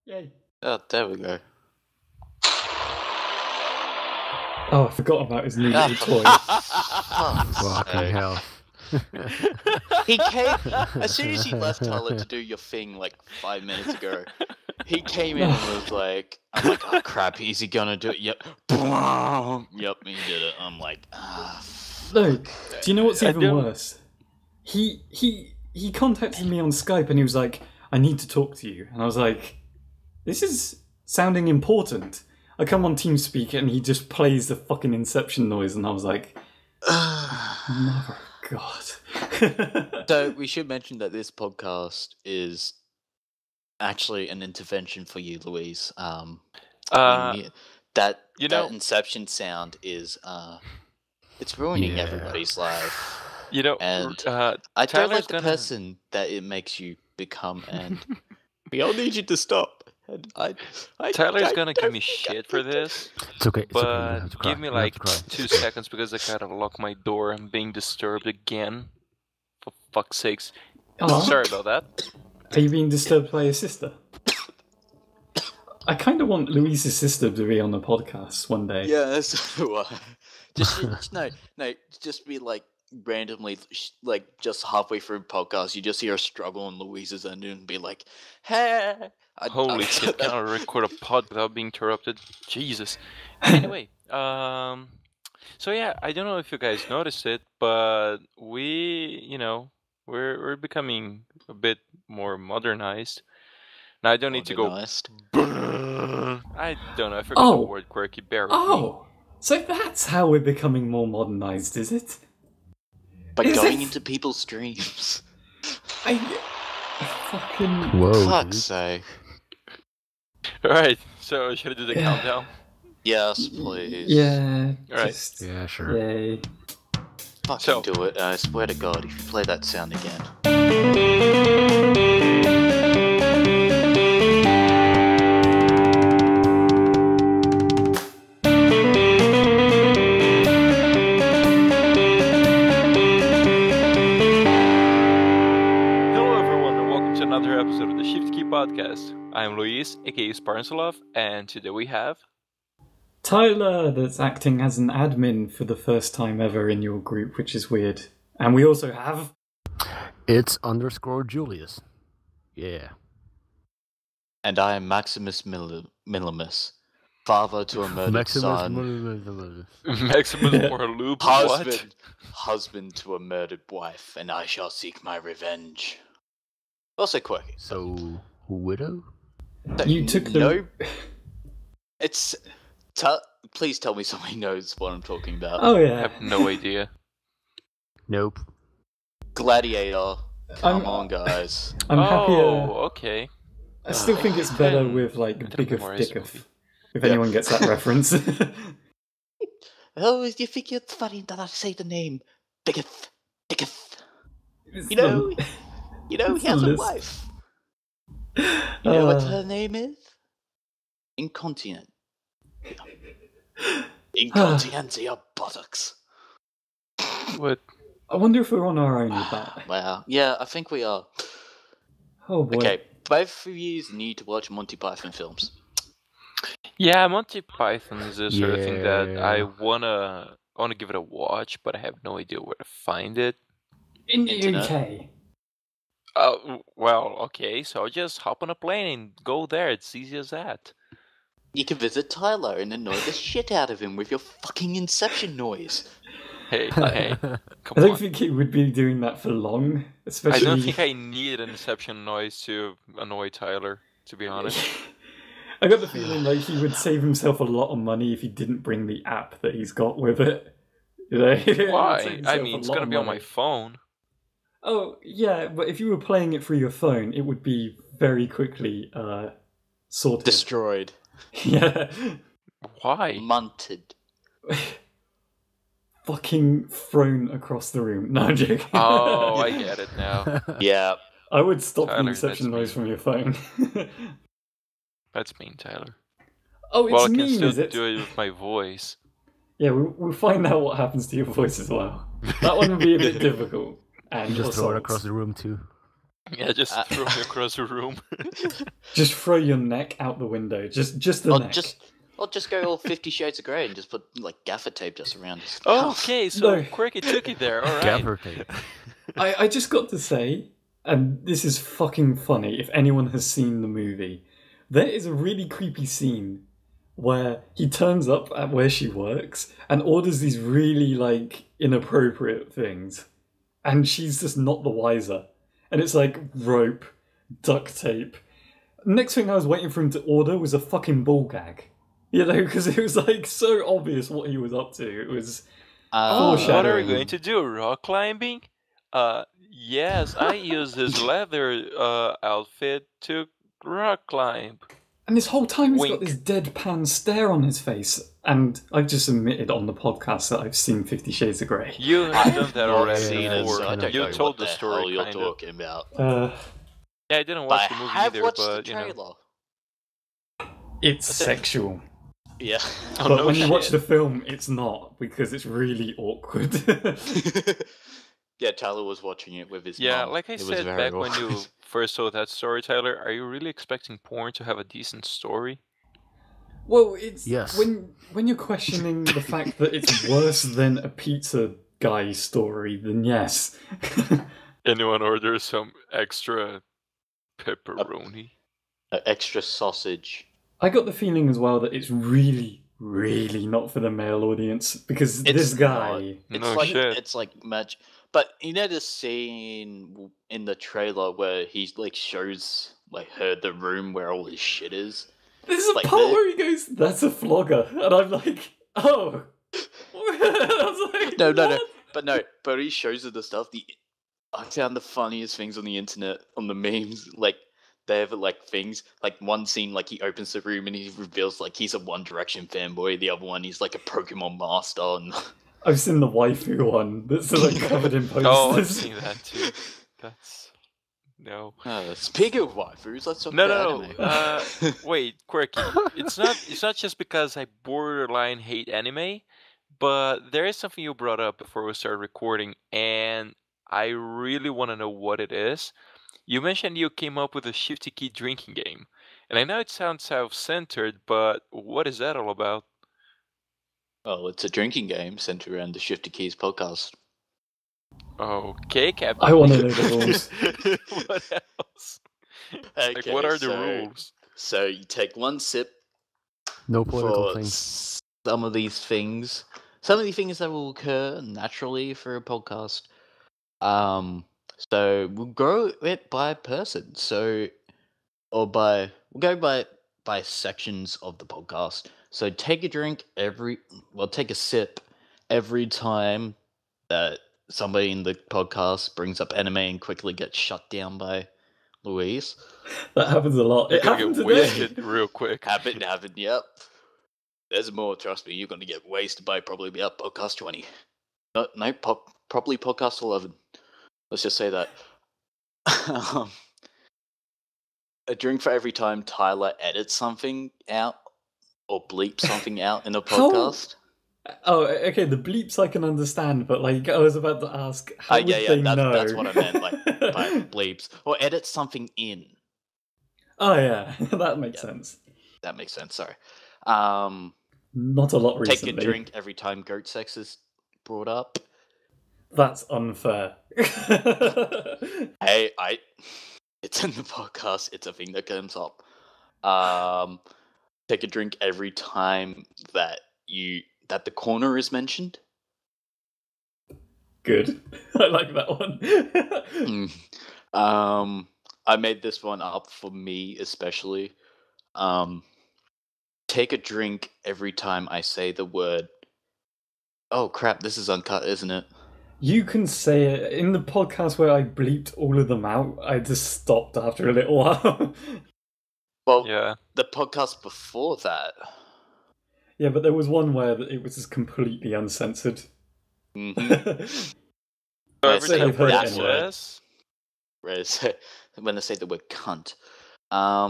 Yay. Oh, there we go. Oh, I forgot about his new little toy. Fucking hell. He came as soon as you left Tyler to do your thing like 5 minutes ago. He came in and was like, "I'm like, oh crap, is he gonna do it?" Yep, yep, he did it. I'm like, No, do you know what's even worse? He contacted me on Skype and he was like, "I need to talk to you," and I was like, "This is sounding important." I come on TeamSpeak and he just plays the fucking Inception noise, and I was like, "Mother of God." So we should mention that this podcast is actually an intervention for you, Louise. That Inception sound is it's ruining everybody's life. You know, and I don't like the person that it makes you become, and we all need you to stop. Tyler's gonna give me shit for this. It's okay. But give me like 2 seconds because I gotta lock my door. I'm being disturbed again. For fuck's sakes. Oh. Sorry about that. Are you being disturbed by your sister? I kind of want Louise's sister to be on the podcast one day. Yeah, so just be like randomly, like just halfway through the podcast, you just hear a struggle on Louise's end and be like, "Hey." Holy shit, can I record a pod without being interrupted? Jesus. Anyway, so yeah, I don't know if you guys noticed it, but we're becoming a bit more modernized. Now I don't need to go. I don't know. I forgot the word quirky. Bear with me. So that's how we're becoming more modernized, is it? By going into people's streams. Fucking. Whoa. Fuck's sake. Alright, so should I do the countdown? Yes, please. Yeah. Alright. Yeah, sure. Yay. Fucking do it. I swear to God, if you play that sound again. Hello everyone and welcome to another episode of the Shifty podcast. I am Luis, aka SpartanSloth, and today we have... Tyler, that's acting as an admin for the first time ever in your group, which is weird. And we also have... It's _Julius. Yeah. And I am Maximus Minimus, father to a murdered son. Maximus or Loop, husband to a murdered wife, and I shall seek my revenge. Also Quirky. So, widow? You took the... No. It's... Please tell me somebody knows what I'm talking about. Oh, yeah. I have no idea. Nope. Gladiator. Come on, guys. I'm happier... okay. I still think it's better with, like, Biggeth Dicketh. If anyone gets that reference. Oh, you think it's funny that I say the name Biggeth Dicketh? You know, he has a wife. You know what her name is? Incontinent. Incontinentia buttocks. What? I wonder if we're on our own with that. Wow. Yeah, I think we are. Oh boy. Okay, both of you need to watch Monty Python films. Yeah, Monty Python is the sort of thing that I wanna give it a watch, but I have no idea where to find it. In the Internet. UK. Oh, well, okay, so I'll just hop on a plane and go there. It's easy as that. You can visit Tyler and annoy the shit out of him with your fucking Inception noise. Hey, come I don't on. think he would be doing that for long, I especially... don't think I need an Inception noise to annoy Tyler, to be honest. I got the feeling like he would save himself a lot of money if he didn't bring the app that he's got with it. You know? Why? I mean, it's gonna be on my phone. Oh, yeah, but if you were playing it through your phone, it would be very quickly sorted. Destroyed. Yeah. Why? Munted. Fucking thrown across the room. No, I'm joking. Oh, I get it now. Yeah. I would stop the Tyler, Inception that's noise from your phone. That's mean, Tyler. Oh, it's Well, I can mean, still is it? do it with my voice. Yeah, we'll find out what happens to your voice as well. That one would be a bit difficult. And You just throw it assault. across the room, too. Yeah, just throw me across the room. Just throw your neck out the window. Just the neck. I'll just go all 50 Shades of Grey and just put like gaffer tape just around his Oh, mouth. okay, so No. Quirky took it there. All right. Gaffer tape. I just got to say, and this is fucking funny if anyone has seen the movie, there is a really creepy scene where he turns up at where she works and orders these really, like, inappropriate things. And she's just not the wiser. And it's like rope, duct tape. Next thing I was waiting for him to order was a fucking ball gag. You know, because it was like so obvious what he was up to. It was What are we foreshadowing. going to do? Rock climbing? Yes, I use his leather outfit to rock climb. And this whole time he's Wink. got this deadpan stare on his face. And I've just admitted on the podcast that I've seen 50 Shades of Grey. You have done that I've already seen it, before. so I don't You know told what the the story, hell you're kind of. talking about. Uh, Yeah, I didn't But watch I the movie have either, watched but the you know. trailer. it's sexual. Yeah. Oh, But no when you watch shit. the film, it's not, because it's really awkward. Yeah, Tyler was watching it with his Yeah, mum. like I It was said very back when awkward. you first saw that story, Tyler, are you really expecting porn to have a decent story? Well, it's Yes. when you're questioning the fact that it's worse than a pizza guy story, then yes. Anyone order some extra pepperoni? Extra sausage. I got the feeling as well that it's really, really not for the male audience because It's this guy. It's No like shit. it's like much. But you know the scene in the trailer where he like shows like her the room where all his shit is. There's a like part the- where he goes, "That's a flogger," and I'm like, "Oh." I was like, No, "What?" but he shows her the stuff. I found the funniest things on the internet on the memes. Like they have like things like one scene like he opens the room and he reveals like he's a One Direction fanboy. The other one he's like a Pokemon master. And I've seen the waifu one that's like covered in posters. Oh, I've seen that too. That's no. speaking of waifus, let's talk No, about no, no. anime. Wait, Quirky. It's not just because I borderline hate anime, but there is something you brought up before we started recording, and I really want to know what it is. You mentioned you came up with a Shifty Key drinking game, and I know it sounds self-centered, but what is that all about? Oh, it's a drinking game centered around the Shifty Keys podcast. Okay, Captain. I want to know the rules. What else? Like, what are the rules? So you take one sip No political for things. some of these things. Some of the things that will occur naturally for a podcast. So we'll go it by person. We'll go by sections of the podcast. So take a sip every time that somebody in the podcast brings up anime and quickly gets shut down by Louise. That happens a lot. It You're happened gonna get today. wasted real quick. Happened, yep. There's more, trust me, you're going to get wasted by probably about podcast 20. No, probably podcast 11. Let's just say that. A drink for every time Tyler edits something out or bleeps something out in a How- podcast. Oh, okay. The bleeps I can understand, but like I was about to ask, how would they know? That's what I meant, like by bleeps. Or edit something in. Oh yeah, that makes sense. That makes sense, sorry. Not a lot Take recently. a drink every time goat sex is brought up. That's unfair. Hey, it's in the podcast. It's a thing that comes up. Take a drink every time that the corner is mentioned. Good. I like that one. I made this one up for me especially. Take a drink every time I say the word. Oh crap! This is uncut, isn't it? You can say it in the podcast where I bleeped all of them out. I just stopped after a little while. Well, Yeah. the podcast before that. Yeah, but there was one where it was just completely uncensored. Mm-hmm. So Let's every say time you've heard it Quirky anyway. says, Whereas when I say the word cunt. Oh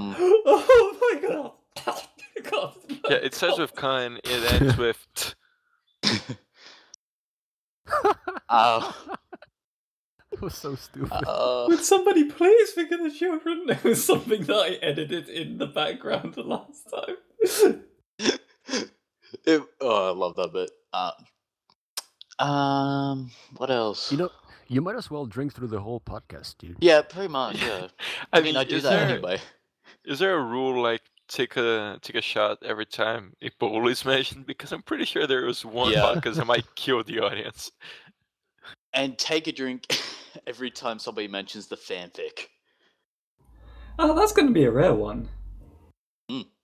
my god! God. yeah, it starts with "con," it ends with "t." That was so stupid. Would somebody please figure the children? It was something that I edited in the background the last time. I love that bit. What else? You know, you might as well drink through the whole podcast, dude. Yeah, pretty much. Yeah. I mean, I do that anyway. Is there a rule like take a shot every time Ebola is mentioned? Because I'm pretty sure there was one podcast that might kill the audience. And take a drink every time somebody mentions the fanfic. Oh, that's going to be a rare one.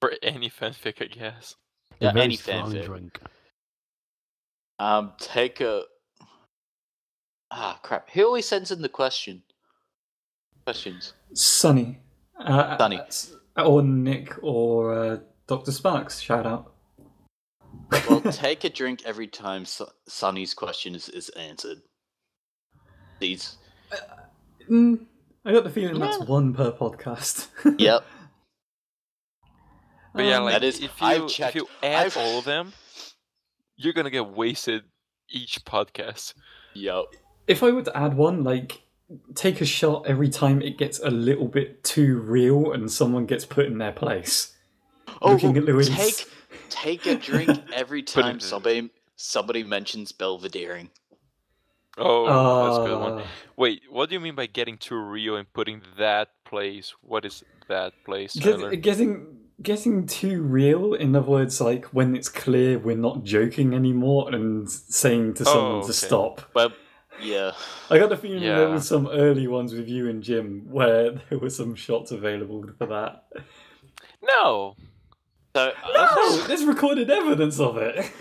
For any fanfic, I guess. Yeah, Very any strong fanfic. drink. Take a... crap. Who always sends in the questions? Sunny. Sunny. Or Nick or Dr. Sparks, shout out. Well, take a drink every time Sunny's question is answered. These. I got the feeling that's one per podcast. Yep. But yeah, like, that is, if you add all of them, you're gonna get wasted each podcast. Yep. If I were to add one, like, take a shot every time it gets a little bit too real and someone gets put in their place. Looking at Louise. Take a drink every time somebody mentions Belvedering. Oh, that's a good one. Wait, what do you mean by getting too real and putting that place? What is that place, Tyler? Getting too real, in other words, like when it's clear we're not joking anymore and saying to someone to stop. Well, yeah. I got the feeling there were some early ones with you and Jim where there were some shots available for that. No! So, there's recorded evidence of it.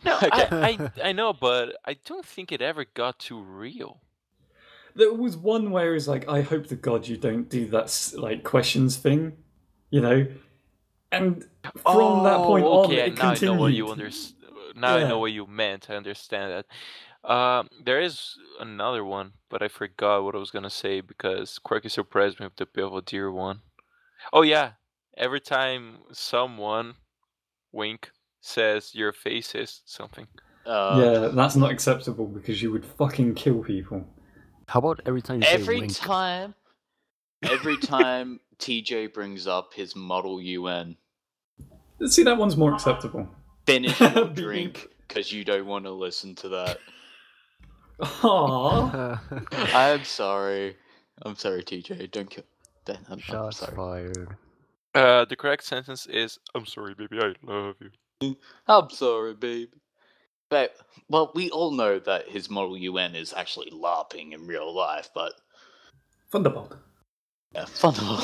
No, okay. I know, but I don't think it ever got too real. There was one where it's like, I hope to God you don't do that like questions thing, you know? And from that point on, it now continued. I know what you I know what you meant. I understand that. There is another one, but I forgot what I was gonna say because Quirky surprised me with the Belvedere one. Oh yeah, every time someone, wink, says your face is something. Yeah, that's not acceptable because you would fucking kill people. How about every time you say wink? Every time TJ brings up his model UN, See, that one's more acceptable. finish your drink because you don't want to listen to that. Aww. I'm sorry. I'm sorry, TJ. Don't kill. I'm Shots sorry. fired. The correct sentence is, "I'm sorry, baby, I love you." I'm sorry, babe. But, well, we all know that his model UN is actually LARPing in real life, but... Thunderbolt. Yeah, Thunderbolt.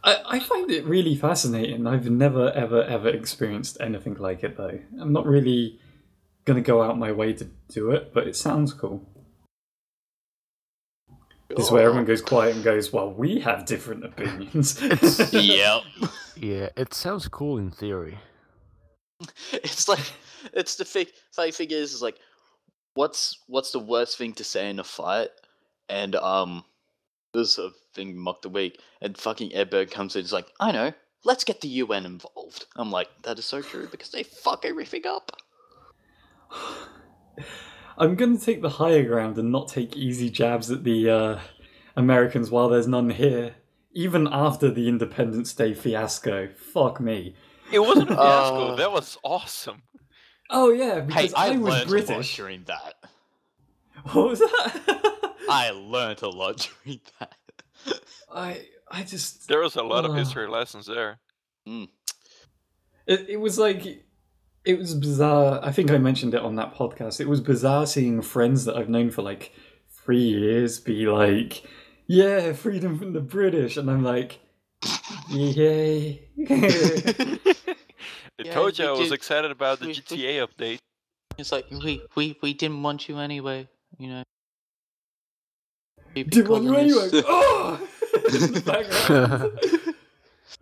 I find it really fascinating. I've never, ever experienced anything like it, though. I'm not really going to go out my way to do it, but it sounds cool. This is where everyone goes quiet and goes, well, we have different opinions. Yep. Yeah, it sounds cool in theory. It's like, it's the thing is like, what's the worst thing to say in a fight? And, there's a thing mocked a week, and fucking Edberg comes in, it's like, I know, let's get the UN involved. I'm like, that is so true, because they fuck everything up. I'm going to take the higher ground and not take easy jabs at the Americans while there's none here. Even after the Independence Day fiasco. Fuck me. It wasn't a fiasco. That was awesome. Oh yeah, because I was learned British. a lot during that. What was that? I learned a lot during that. I just... There was a lot of history lessons there. It was like... It was bizarre. I think I mentioned it on that podcast. It was bizarre seeing friends that I've known for like 3 years be like, yeah, freedom from the British. And I'm like, yay. I told you I was excited about the GTA update. It's like, we didn't want you anyway, you know. Didn't want you anyway. Oh! In the background.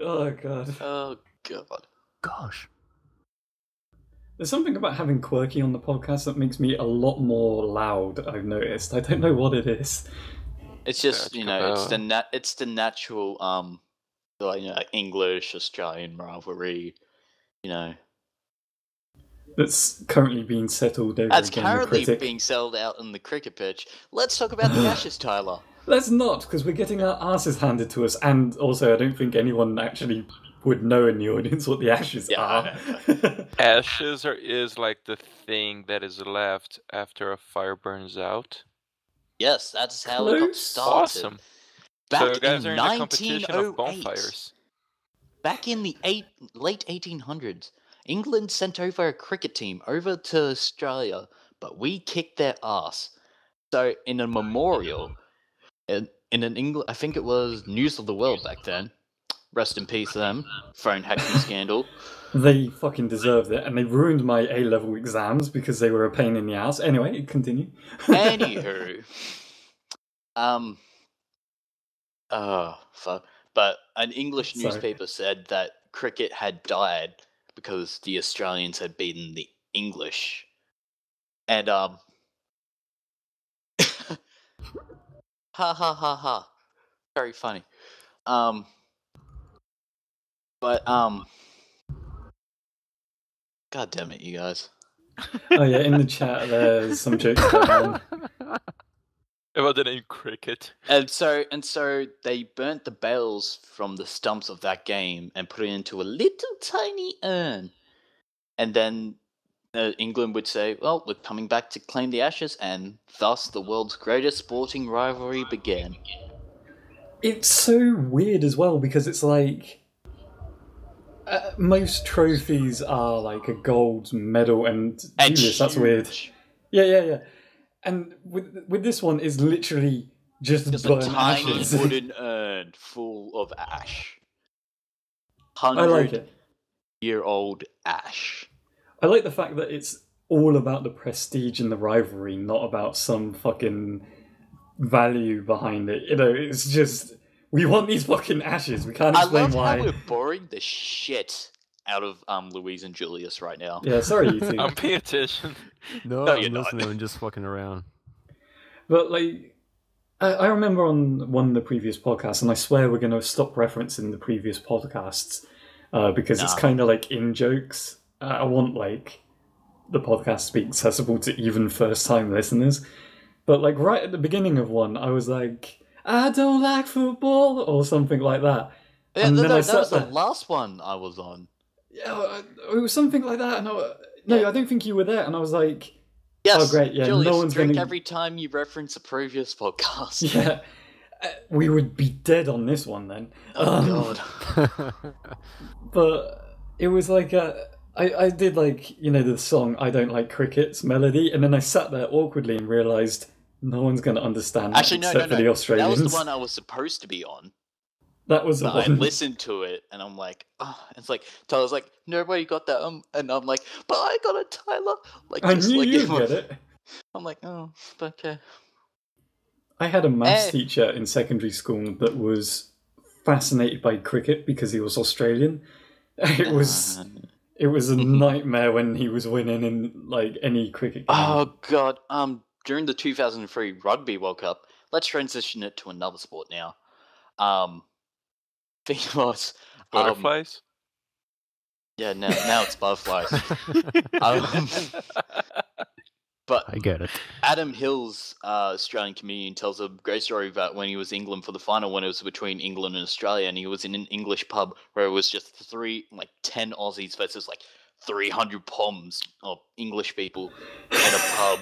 Oh, God. Oh, God. Gosh. There's something about having Quirky on the podcast that makes me a lot more loud, I've noticed. I don't know what it is. It's just, you know, it's the natural, like, you know, English, Australian rivalry, you know. that's currently being settled over That's again. currently the being settled out on the cricket pitch. Let's talk about the Ashes, Tyler. Let's not, because we're getting our asses handed to us, and also I don't think anyone actually would know in the audience what the Ashes are. Ashes is like the thing that is left after a fire burns out. Yes, that's how it got started. Awesome. Back So you guys in are in a competition of 1908. bonfires. Back in the late 1800s, England sent over a cricket team over to Australia, but we kicked their ass. So in a memorial, in an England, I think it was News of the World back then. Rest in peace, them. Phone hacking scandal. They fucking deserved it, and they ruined my A-level exams because they were a pain in the ass. Anyway, continue. Anywho, fuck. But an English newspaper said that cricket had died because the Australians had beaten the English. And, ha ha ha ha. Very funny. God damn it, you guys. Oh yeah, in the chat there's some jokes going on. About the name cricket. And so they burnt the bales from the stumps of that game and put it into a little tiny urn. And then England would say, well, we're coming back to claim the Ashes, and thus the world's greatest sporting rivalry began. It's so weird as well, because it's like... most trophies are like a gold medal, and Jesus, that's weird. Yeah. And with this one, is literally just a tiny ashes. wooden urn full of ash. I like it. 100-year-old ash. I like the fact that it's all about the prestige and the rivalry, not about some fucking value behind it. You know, it's just, we want these fucking ashes. We can't explain why. I love how we're boring the shit out of Louise and Julius right now. Yeah, sorry, you two. I'm paying attention. No, No, I'm you're not. listening and just fucking around. But, like, I remember on one of the previous podcasts, and I swear we're going to stop referencing the previous podcasts, because it's kind of like in-jokes. I want, like, the podcast to be accessible to even first-time listeners. But, like, right at the beginning of one, I was like, I don't like football, or something like that. Yeah, And that then I was sat the there. last one I was on. Yeah, it was something like that. And I don't think you were there. And I was like, Yes, oh, great, yeah, Julius, no one's drink gonna... every time you reference a previous podcast. Yeah, we would be dead on this one then. Oh, God. But it was like, I did like, you know, the song I Don't Like Cricket's melody, and then I sat there awkwardly and realised no one's going to understand that Actually, no. for the Australians. That was the one I was supposed to be on. That was the But I one. listened to it, and I'm like, oh, it's like, Tyler's like, nobody got that, and I'm like, but I got it, Tyler. Like, I just knew like, you'd get it. I'm like, oh, okay. I had a maths teacher in secondary school that was fascinated by cricket because he was Australian. It was a nightmare when he was winning in like any cricket game. Oh God. During the 2003 Rugby World Cup, let's transition it to another sport now. Thing was Butterflies? Yeah, now it's butterflies. But I get it. Adam Hill's Australian comedian tells a great story about when he was in England for the final, when it was between England and Australia, and he was in an English pub where it was just 10 Aussies versus 300 Poms or English people in a pub,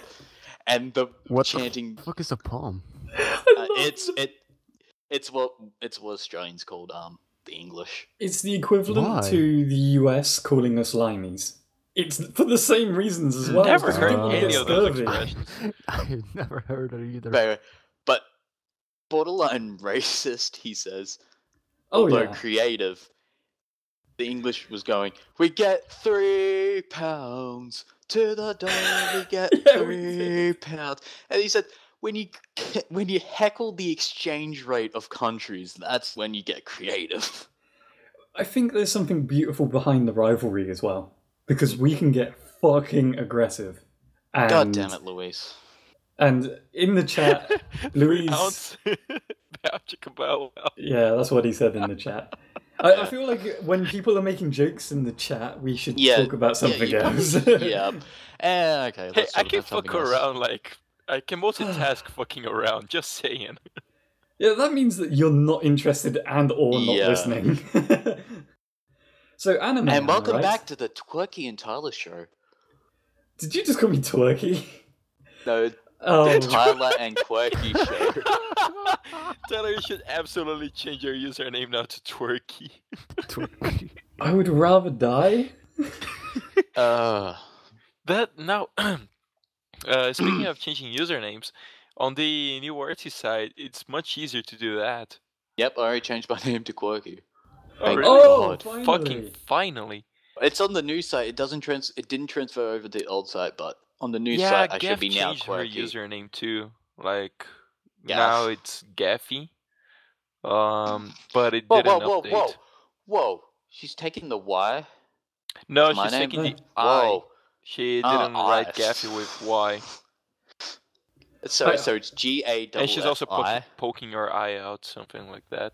and the chanting. What the fuck is a palm? It's what Australians called the English. It's the equivalent to the US calling us limeys. It's for the same reasons as well. Never because heard people any get of those scurvy. expressions. I've never heard it either. But borderline racist, he says. Oh, Although yeah. creative, the English was going, we get £3 to the dollar, we get £3. And he said, when you heckle the exchange rate of countries, that's when you get creative. I think there's something beautiful behind the rivalry as well. Because we can get fucking aggressive. And, God damn it, Luis. And in the chat, Louise... Yeah, that's what he said in the chat. I feel like when people are making jokes in the chat, we should talk about something else. Yeah. Okay. Hey, I can fuck around like I can multitask fucking around. Just saying. Yeah, that means that you're not interested or not listening. So anime. And welcome right? back to the Quirky and Tyler show. Did you just call me Twerky? No. Oh. The Tyler and Quirky show. Tyler, you should absolutely change your username now to Twerky. I would rather die. That now. Speaking of changing usernames, on the new artist side, it's much easier to do that. Yep, I already changed my name to Quirky. Oh, really? Oh, finally. Fucking finally. It's on the new site. It didn't transfer over the old site, but on the new site I should be now changed Quirky. her username too. Like Gaff. now it's Gaffy. But it didn't update. Whoa! She's taking the Y. No, My she's name? taking the Whoa. I. She didn't write I. Gaffy with Y. So it's GA. And she's also I. poking her eye out, something like that.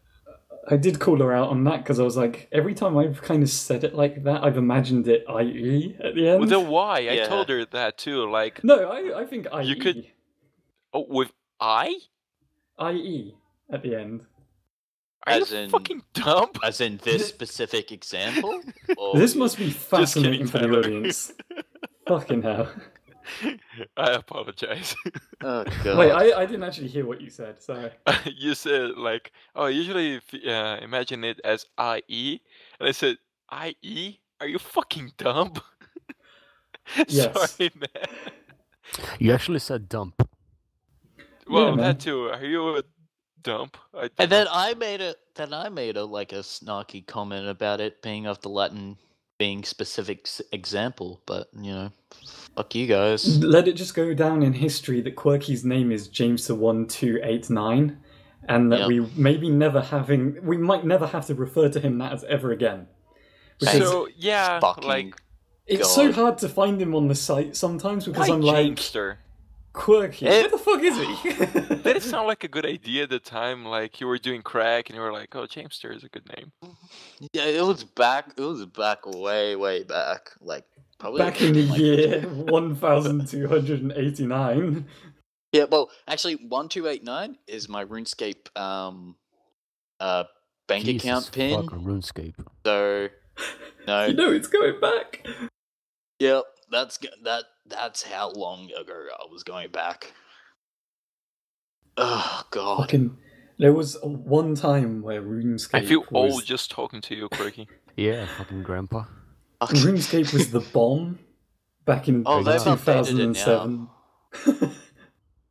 I did call her out on that because I was like, every time I've kind of said it like that, I've imagined it IE at the end. With the Y, I Yeah. told her that too. Like, No, I think IE. You could- oh, with I? IE at the end. Are As you in- fucking dumb? As in this specific example? Or... This must be fascinating for the Tyler. audience. Fucking hell. I apologize. Oh god. Wait, I didn't actually hear what you said, sorry. You said like, oh, usually imagine it as IE, and I said IE. Are you fucking dumb? Yes. Sorry, man. You actually said dump. Well, man. that too. Are you a dump? And then I made a like a snarky comment about it being of the Latin being specific example, but you know, fuck you guys. Let it just go down in history that Quirky's name is James1289, and that Yep. we might never have to refer to him that as ever again. Because So yeah, Fucking like it's so God. hard to find him on the site sometimes because why I'm like, Jamester? Quirky, Eh. where the fuck is he? Did it sound like a good idea at the time? Like you were doing crack and you were like, "Oh, Jamester is a good name." Yeah, it was back way back. Like probably Back in the like- year 1289. Yeah, well, actually 1289 is my RuneScape bank Jesus account pin. fucking RuneScape. So no. You know it's going back. Yep, that's how long ago I was going back. Oh god. Fucking, there was one time where RuneScape I feel was, old just talking to you, Quirky. Yeah, fucking grandpa. RuneScape was the bomb back in Oh, they've updated it 2007.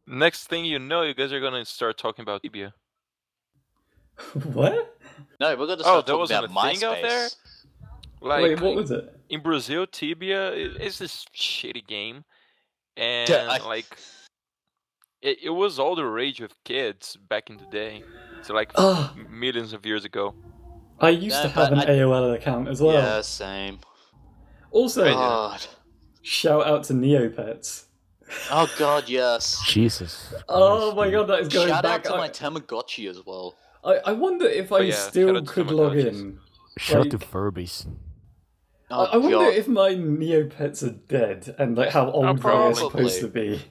Next thing you know, you guys are gonna start talking about Tibia. What? No, we're gonna Oh, start there talking wasn't about a thing out there? MySpace. Like Wait, what was it? in Brazil, Tibia is this shitty game, and Yeah, like it was all the rage with kids back in the day. So like Ah, millions of years ago. I used No, to have an but I- AOL account as well. Yeah, same. Also, God. shout out to Neopets. Oh god, yes. Jesus. Oh Christ, my dude. god, that is going Shout back. out to my Tamagotchi as well. I wonder if I yeah, shout still out to could log Tamagotchis. in. Shout out to like- Furbies. Oh I wonder god. if my Neopets are dead and like how old they are probably. supposed to be.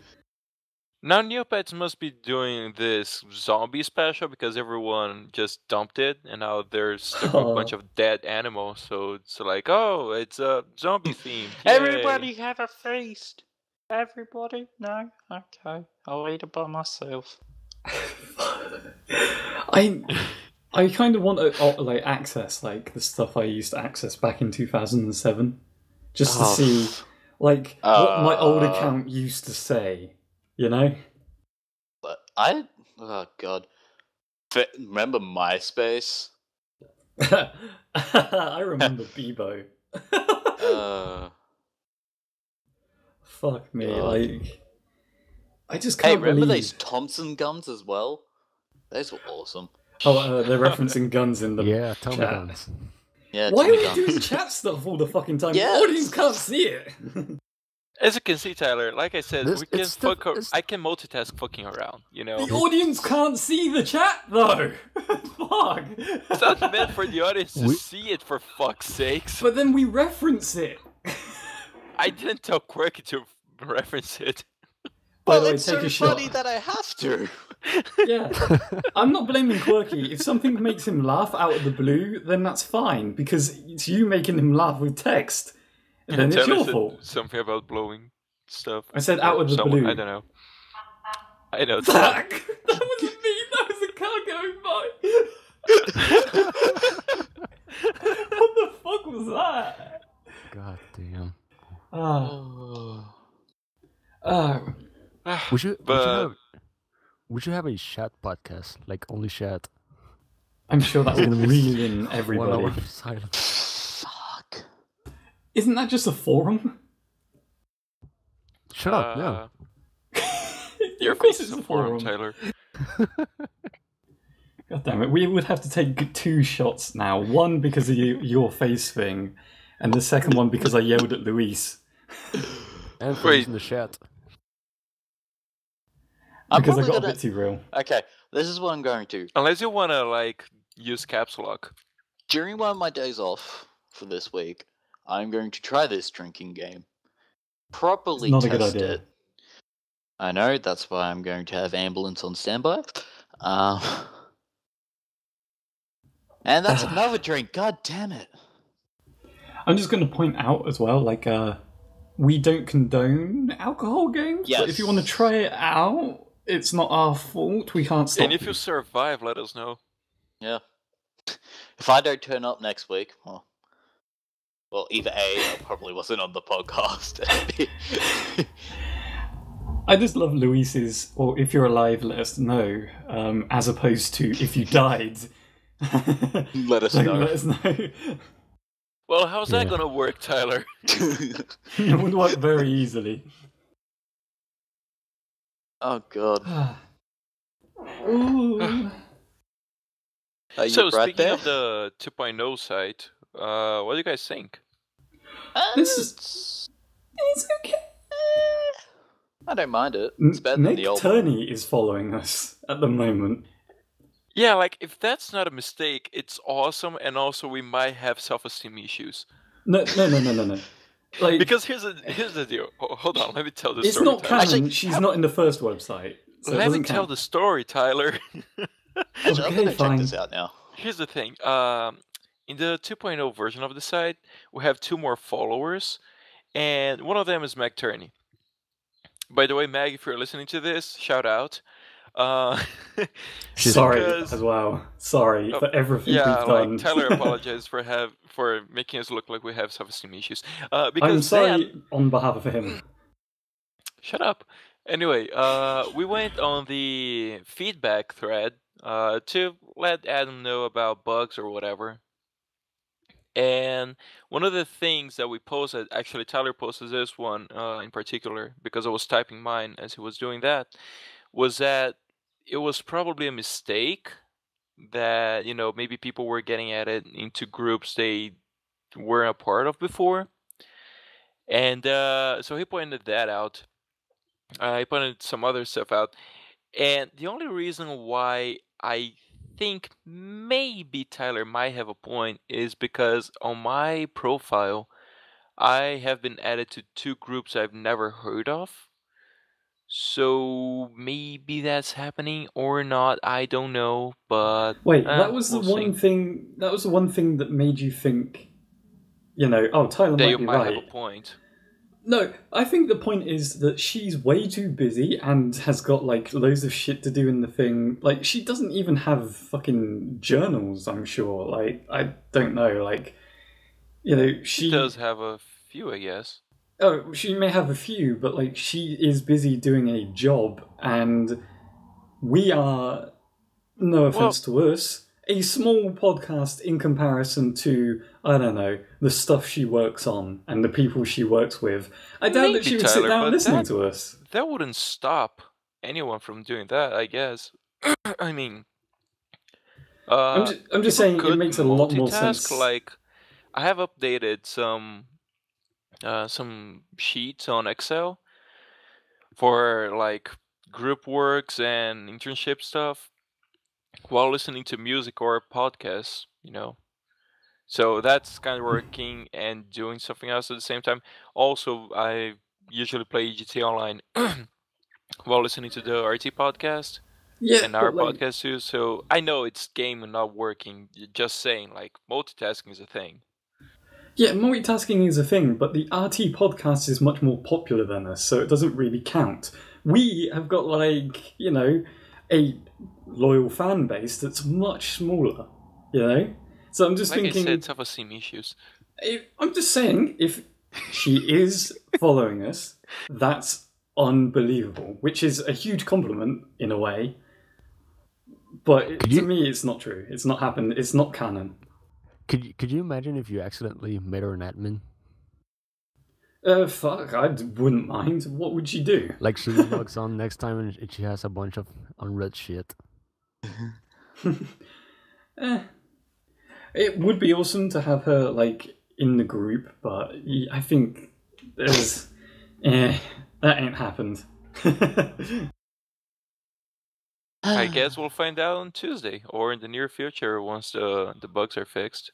Now Neopets must be doing this zombie special because everyone just dumped it, and now there's stuck with a bunch of dead animals. So it's like, oh, it's a zombie theme. Everybody have a feast. Everybody? No? Okay. I'll eat it by myself. I kind of want to like access like the stuff I used to access back in 2007, just to Oh. see like what my old Uh. account used to say. You know? But oh god. Remember MySpace? I remember Bebo. Fuck me, God. like I just Hey, can't remember believe. these Thompson guns as well? Those were awesome. Oh, they're referencing guns in the Yeah, tell me chat. guns. Yeah, Why are Tommy we guns. doing chat stuff all the fucking time? Yes. The audience can't see it. As you can see, Tyler, like I said, This- we can it's the- fuck. I can multitask fucking around. You know, The audience can't see the chat though. Fuck. it's not meant for the audience to We- see it. For fuck's sakes, But then we reference it. I didn't tell Quirky to reference it. By Well, the way, it's take so a shot. funny that I have to. Yeah. I'm not blaming Quirky. If something makes him laugh out of the blue, then that's fine, because it's you making him laugh with text. And then it's Tyler your said fault. something about blowing stuff. I said out of the Someone- blue. I don't know. I know. Fuck! That wasn't me, that was a car going by. What the fuck was that? God damn. We should, But- we should have a chat podcast, like only chat. I'm sure that will reel in 1 everybody. hour of silence. Fuck. Isn't that just a forum? Shut up, no. Your Of course face is it's a forum, Tyler. God damn it, we would have to take 2 shots now. One because of your face thing, and the second one because I yelled at Luis. And for Wait. using the chat. I'm Because I probably got a gonna- bit too real. Okay, this is what I'm going to. Unless you wanna like use caps lock. During one of my days off for this week, I'm going to try this drinking game. Properly It's not a test good idea. it. I know, that's why I'm going to have ambulance on standby. And that's another drink, god damn it. I'm just going to point out as well, like, we don't condone alcohol games. But if you want to Yes. try it out, it's not our fault. We can't stop And if you survive, let us know. Yeah. If I don't turn up next week, well, either A, I probably wasn't on the podcast. I just love Luis's, or if you're alive, let us know, as opposed to if you died. Let us know. Let us know. Well, how's that Yeah. gonna work, Tyler? It would work very easily. Oh god. Ooh. Are you So right speaking there? of the 2.0 site, what do you guys think? This is- It's- It's okay. I don't mind it. It's better than Nick the old one. Turney is following us at the moment. Yeah, like if that's not a mistake, it's awesome, and also we might have self-esteem issues. No. Like, Because here's the deal. Hold on, let me tell the it's story. not Tyler. canon. Actually, She's not in the first website. So it Let me doesn't tell count. the story, Tyler. Actually, I'm Okay, gonna fine. check this out now. Here's the thing. In the 2.0 version of the site, we have 2 more followers, and one of them is Meg Turney. By the way, Meg, if you're listening to this, shout out. Sorry because- as well. Sorry for everything Yeah, we've done. like Tyler apologized for making us look like we have self-esteem issues. Because I'm sorry then, on behalf of him. shut up. Anyway, we went on the feedback thread to let Adam know about bugs or whatever. And one of the things that we posted, actually Tyler posted this one in particular because I was typing mine as he was doing that, was that it was probably a mistake that, maybe people were getting at it into groups they weren't a part of before. And so he pointed that out. He pointed some other stuff out. And the only reason why I think maybe Tyler might have a point is because on my profile, I have been added to 2 groups I've never heard of. So maybe that's happening or not. I don't know, but Wait, that was the we'll one see. thing. That was the one thing that made you think, oh, Tyler That might you be might right. have a point. No, I think the point is that she's way too busy and has got like loads of shit to do in the thing. Like, she doesn't even have fucking journals, I'm sure. Like, I don't know. Like, she She does have a few, I guess. Oh, she may have a few, but like, she is busy doing a job, and we are, no offense to us, a small podcast in comparison to, I don't know, the stuff she works on and the people she works with. I doubt that Maybe, she would sit Tyler, down but listening that- to us. That wouldn't stop anyone from doing that, I guess. I mean, I'm just saying it could makes a lot more sense. multitask. Like, I have updated some some sheets on Excel for like group works and internship stuff while listening to music or podcasts, So that's kind of working and doing something else at the same time. Also, I usually play GT Online while listening to the RT podcast and our podcast too. So I know it's game and not working. Just saying, like, multitasking is a thing. Yeah, multitasking is a thing, but the RT podcast is much more popular than us, so it doesn't really count. We have got, like, a loyal fan base that's much smaller, So I'm just thinking... Like I said, self-esteem issues. I'm just saying, if she is following us, that's unbelievable, which is a huge compliment, in a way. But to me, it's not true. It's not happened. It's not canon. Could you imagine if you accidentally made her an admin? Fuck, I wouldn't mind. What would she do? Like, she logs on next time and she has a bunch of unread shit. It would be awesome to have her, like, in the group, but I think there's... that ain't happened. I guess we'll find out on Tuesday or in the near future once the bugs are fixed.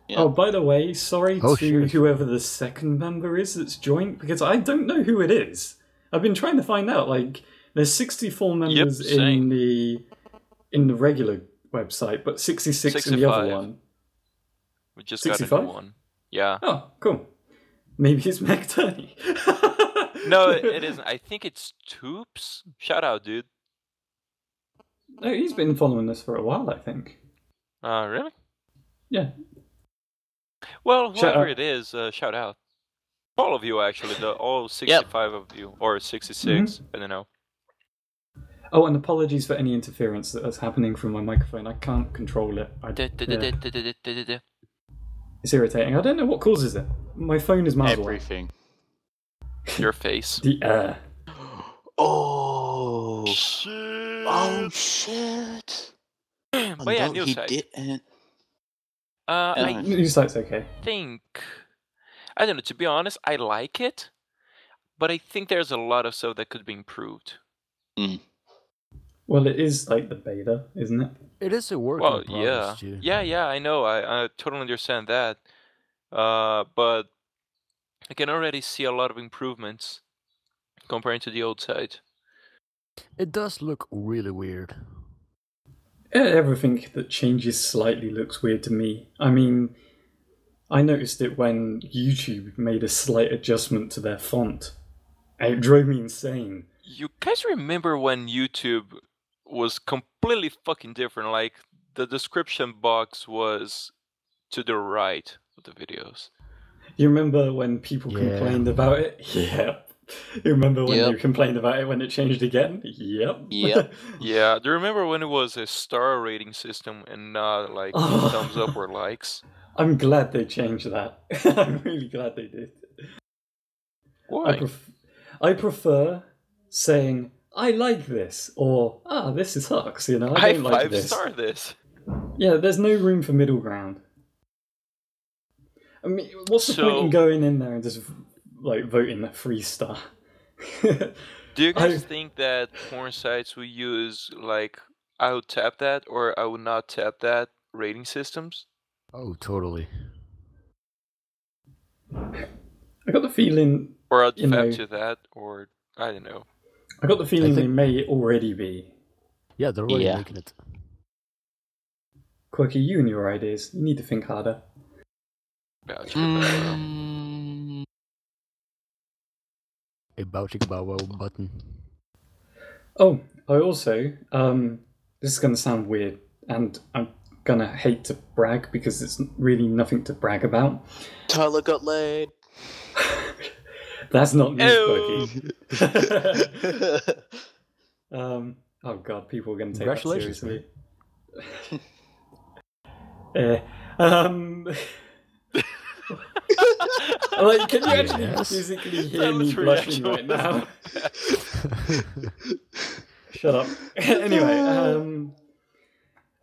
Yeah. Oh, by the way, sorry to whoever the second member is that's joined, because I don't know who it is. I've been trying to find out. Like, there's 64 members in the regular website, but 66 in the other one. We just 65? Got a new one. Yeah. Oh, cool. Maybe it's McTurney. No, it isn't. I think it's Toops. Shout out, dude. No, he's been following us for a while, I think. Really? Yeah. Well, whoever it is, shout out. All of you, actually. All 65 of you. Or 66. Mm-hmm. I don't know. Oh, and apologies for any interference that's happening from my microphone. I can't control it. It's irritating. I don't know what causes it. My phone is miles away. Everything. Your face. The air. Oh shit! Oh shit! But yeah, news site. News site's okay. I don't know. To be honest, I like it, but I think there's a lot of stuff that could be improved. Mm. Well, it is like the beta, isn't it? It is a work in progress. Yeah. I know. I totally understand that. But I can already see a lot of improvements comparing to the old site. It does look really weird. Everything that changes slightly looks weird to me. I mean, I noticed it when YouTube made a slight adjustment to their font. It drove me insane. You guys remember when YouTube was completely fucking different? Like, the description box was to the right of the videos. You remember when people complained about it? Yeah. You remember when you complained about it when it changed again? Yep. Yeah. Do you remember when it was a star rating system and not like thumbs up or likes? I'm glad they changed that. I'm really glad they did. Why? I prefer saying, I like this, or, this sucks, I don't like this. 5-star this. Yeah, there's no room for middle ground. I mean, what's the point in going in there and just, like, voting a 3-star? Do you guys think that porn sites will use, like, I would tap that or I would not tap that rating systems? Oh, totally. I got the feeling... Or I'd tap to that, or I don't know. I got the feeling they may already be. Yeah, they're already making it. Quirky, you and your ideas. You need to think harder. A bow button. Oh, I also, this is going to sound weird, and I'm going to hate to brag because it's really nothing to brag about. Tyler got laid. That's not news, Quirky. Oh god, people are going to take that seriously. Like, can you actually physically hear me blushing right now? Shut up. Anyway,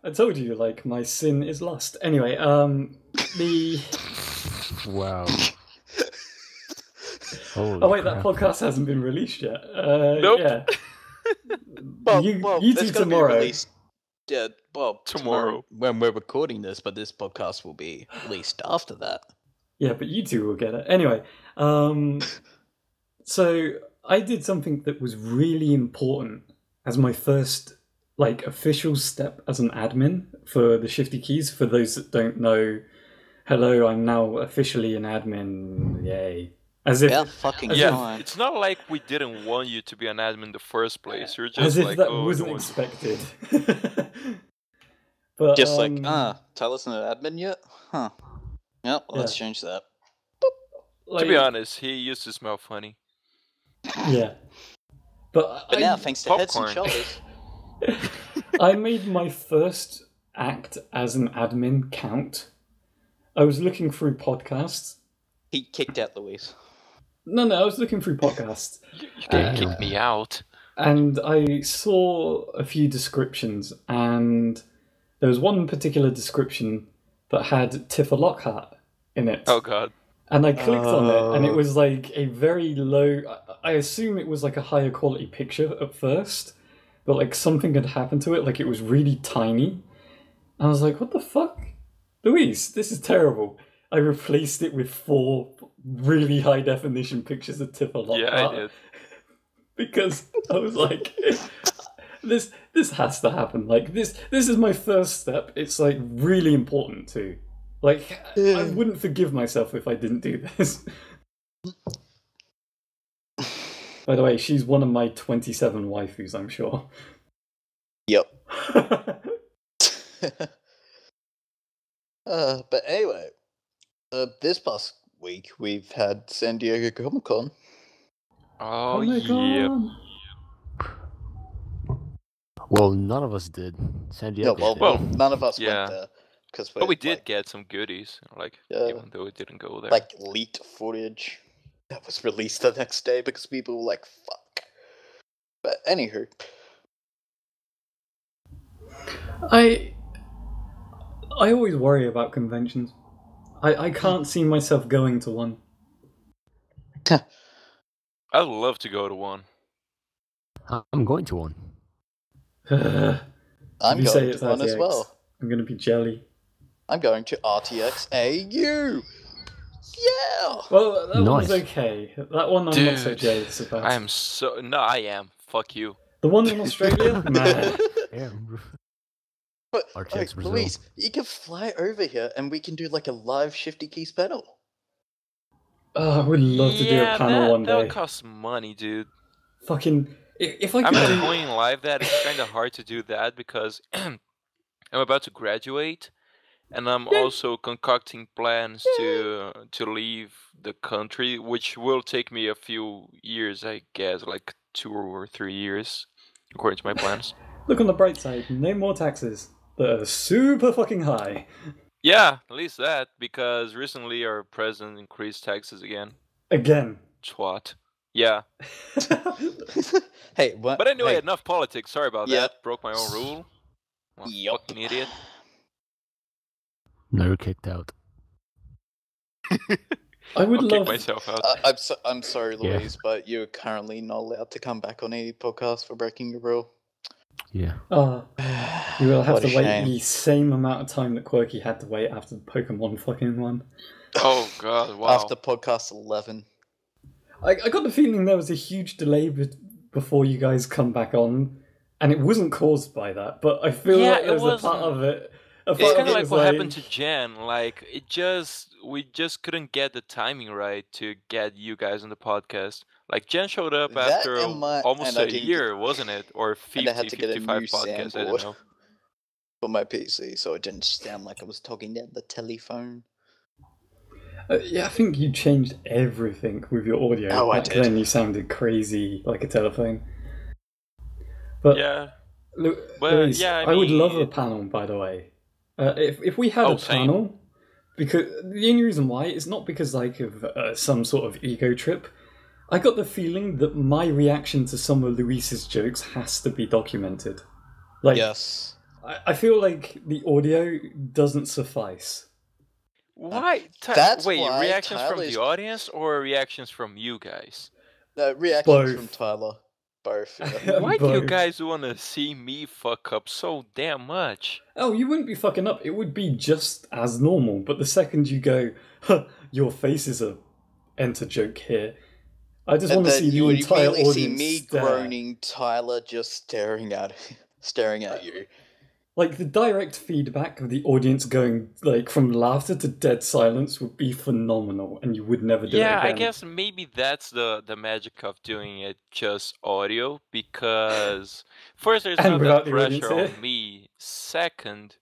I told you, like, my sin is lost. Anyway, the... Wow. Holy Oh wait, that crap. podcast hasn't been released yet. Nope. Yeah. Well, you two it's gonna be tomorrow. released. Yeah, well, Tomorrow. when we're recording this, but this podcast will be released after that. Yeah, but you two will get it. Anyway, so I did something that was really important as my first official step as an admin for the Shifty keys. For those that don't know, hello, I'm now officially an admin. Yay. As if fucking Yeah, time. it's not like we didn't want you to be an admin in the first place. You're just as if like, that oh, wasn't no one- expected. But Just Tyler's not an admin yet? Huh. Yep, let's change that. To be honest, he used to smell funny. Yeah. But now, thanks to Heads and Popcorn. Shoulders. I made my first act as an admin count. I was looking through podcasts. He kicked out Louise. No, I was looking through podcasts. You can kick me out. And I saw a few descriptions, and there was one particular description that had Tifa Lockhart in it. Oh god. And I clicked on it, and it was like a very low... I assume it was like a higher quality picture at first, but like something had happened to it, like it was really tiny. And I was like, what the fuck? Louise, this is terrible. I replaced it with 4 really high definition pictures of Tifa Lockhart. Yeah, I did. Because I was like, this has to happen. Like this is my first step. It's like really important too. Like I wouldn't forgive myself if I didn't do this. By the way, she's one of my 27 waifus, I'm sure. Yep. But anyway, this past week we've had San Diego Comic-Con. Oh, my yeah. god. Well, none of us did. San Yeah, Diego. well, did. none of us yeah. went there because But we did get some goodies, Yeah. even though it didn't go there. like leaked footage that was released the next day because people were like, "Fuck." But anywho, I always worry about conventions. I can't see myself going to one. I'd love to go to one. I'm going to one. I'm you say going it's to one as RTX, well. I'm gonna be jelly. I'm going to RTX AU. Yeah. Well, that one's Nice. okay. That one I'm not so Dude, jealous about. I am so... No, I am. Fuck you. The one in Australia? Nah. Yeah. But RTX like, Brazil. Louise, you can fly over here and we can do like a live Shifty Keys panel. Oh, I would love to do a panel one that day. would cost money, dude. Fucking... If I I'm could not do... going live that. It's kind of hard to do that because I'm about to graduate, and I'm also concocting plans to leave the country, which will take me a few years, I guess, like 2 or 3 years, according to my plans. Look on the bright side. No more taxes. That are super fucking high. Yeah, at least that, because recently our president increased taxes again. Again. Twat. Yeah. Hey, what? But anyway, hey, enough politics. Sorry about Yeah. that. Broke my own rule. I'm a Yup. fucking idiot. Never kicked out. I would I'll love... kick myself out. I'm sorry, Yeah. Louise, but you're currently not allowed to come back on any podcast for breaking your rule. Yeah. Oh, you will have What a to wait shame. the same amount of time that Quirky had to wait after the Pokemon fucking one. Oh god, wow. After podcast 11. I got the feeling there was a huge delay before you guys come back on, and it wasn't caused by that, but I feel Yeah, like it there's a part wasn't. of it... A It's part kind it of like was what happened to Jen. Like we just couldn't get the timing right to get you guys on the podcast. Like Jen showed up That after and my- almost and I a didn't year, wasn't it? Or 50, And I had to get a 55 new podcasts. I soundboard. don't know. For my PC, so it didn't sound like I was talking down the telephone. Yeah, I think you changed everything with your audio. Oh, I Back did. then you sounded crazy like a telephone. But Yeah. Look, Well, Louise, yeah, I I would love mean- a panel, by the way. If we had Oh, a same. panel, because the only reason why is not because like of some sort of ego trip. I got the feeling that my reaction to some of Luis's jokes has to be documented. Like, Yes. I feel like the audio doesn't suffice. Why? That's Wait, why reactions from Tyler's- the audience or reactions from you guys? No, reactions Both. from Tyler. Both. Yeah. Why do you Both. guys want to see me fuck up so damn much? Oh, you wouldn't be fucking up. It would be just as normal. But the second you go, huh, your face is a enter joke here. I just And want to then see you the would entire immediately audience see me stare. groaning, Tyler just staring at you. Like the direct feedback of the audience going like from laughter to dead silence would be phenomenal, and you would never do it Yeah, again. I guess maybe that's the magic of doing it just audio, because first there's And not without that the audience pressure here. on me. Second,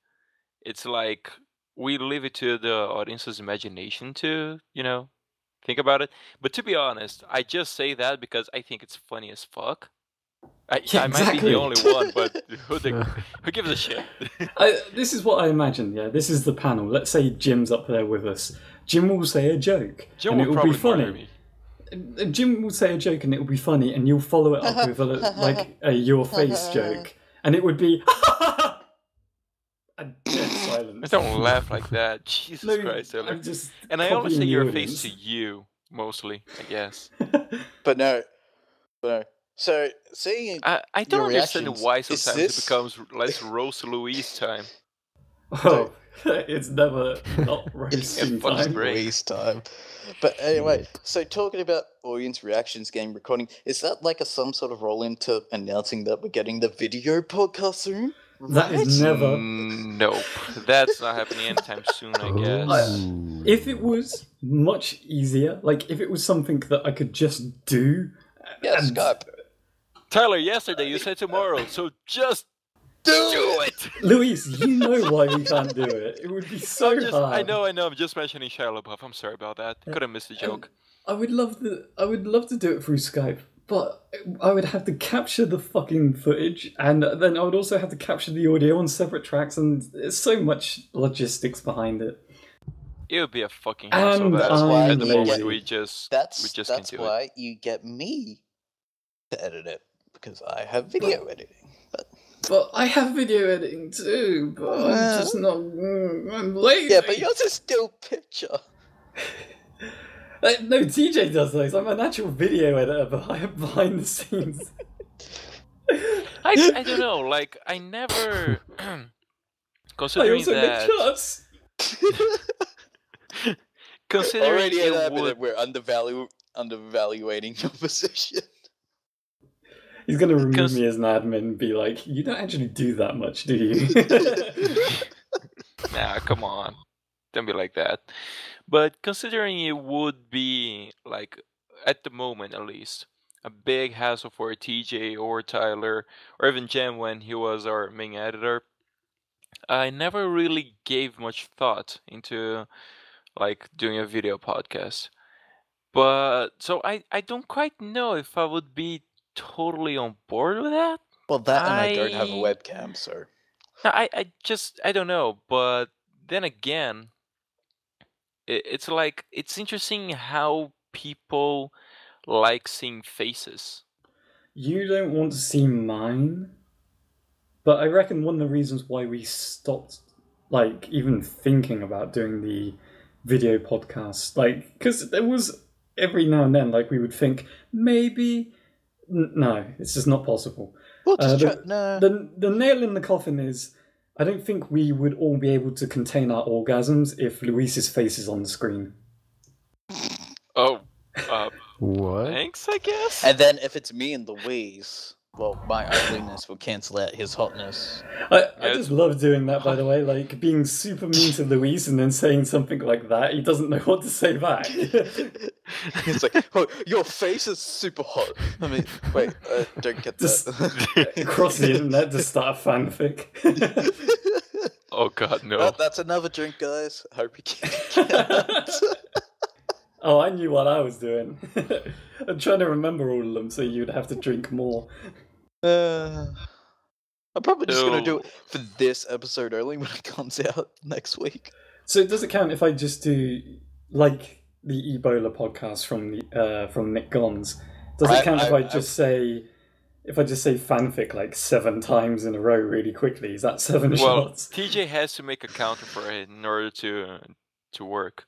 it's like we leave it to the audience's imagination to, think about it. But to be honest, I just say that because I think it's funny as fuck. Yeah, I might be exactly. the only one, but who gives a shit? This is what I imagine. Yeah, this is the panel. Let's say Jim's up there with us. Jim will say a joke, Jim and will it will be probably murder funny. me. Jim will say a joke, and it will be funny, and you'll follow it up with a your face joke, and it would be a dead silence. Don't laugh like that. Jesus No, Christ, Taylor. I'm just And I only copying say the your audience. face to you, mostly, I guess. But no. So, seeing I don't your understand reactions, why is sometimes this- it becomes less roast Louise time. Oh, it's never not roasting fucking time. great. Louise time. But anyway, so talking about audience reactions game recording, is that like some sort of roll into announcing that we're getting the video podcast soon? That is never. Nope. That's not happening anytime soon, I guess. Ooh. If it was much easier, like if it was something that I could just do. Yeah, and- Skype. Tyler, yesterday you said tomorrow, so just do it! Luis, you know why we can't do it. It would be so hard. I know, I'm just mentioning Shia LaBeouf. I'm sorry about that. Couldn't miss the joke. I would love to do it through Skype, but I would have to capture the fucking footage, and then I would also have to capture the audio on separate tracks, and there's so much logistics behind it. It would be a fucking hassle. And That's why At the you moment, get- we just That's can't do it. why you get me to edit it, because I have video editing. But I have video editing too, but I'm Well. just not. I'm lazy. Yeah, but yours is still picture. No, TJ does those. I'm an actual video editor behind the scenes. I don't know. Like, I never. I Considering also that. make cuts. Considering Already it that would. we're undervaluating your position. He's gonna remove Because- me as an admin and be like, "You don't actually do that much, do you?" Nah, come on. Don't be like that. But considering it would be, like, at the moment at least, a big hassle for TJ or Tyler, or even Jem when he was our main editor, I never really gave much thought into, like, doing a video podcast. But, so I don't quite know if I would be totally on board with that. Well, that and I don't have a I- webcam, so. No, I don't know. But then again, it's like, it's interesting how people like seeing faces. You don't want to see mine, but I reckon one of the reasons why we stopped, like, even thinking about doing the video podcast, like, because there was every now and then, like, we would think maybe. No, it's just not possible. We'll just the- try. No. The nail in the coffin is, I don't think we would all be able to contain our orgasms if Luis's face is on the screen. Oh, What? thanks, I guess. And then if it's me and Louise, well, my ugliness will cancel out his hotness. I just love doing that, by the way, like being super mean to Luis and then saying something like that. He doesn't know what to say back. It's like, oh, your face is super hot. I mean, wait, don't get Just that. across the internet to start a fanfic. Oh God, no. Well, that's another drink, guys. Hope you can't. Oh, I knew what I was doing. I'm trying to remember all of them so you'd have to drink more. I'm probably just gonna do No. it for this episode only when it comes out next week. So does it count if I just do, like, the Ebola podcast from Nick Gons? Does it count if I just say fanfic like 7 times in a row really quickly? Is that 7 Well, shots? TJ has to make a counter for it in order to to work.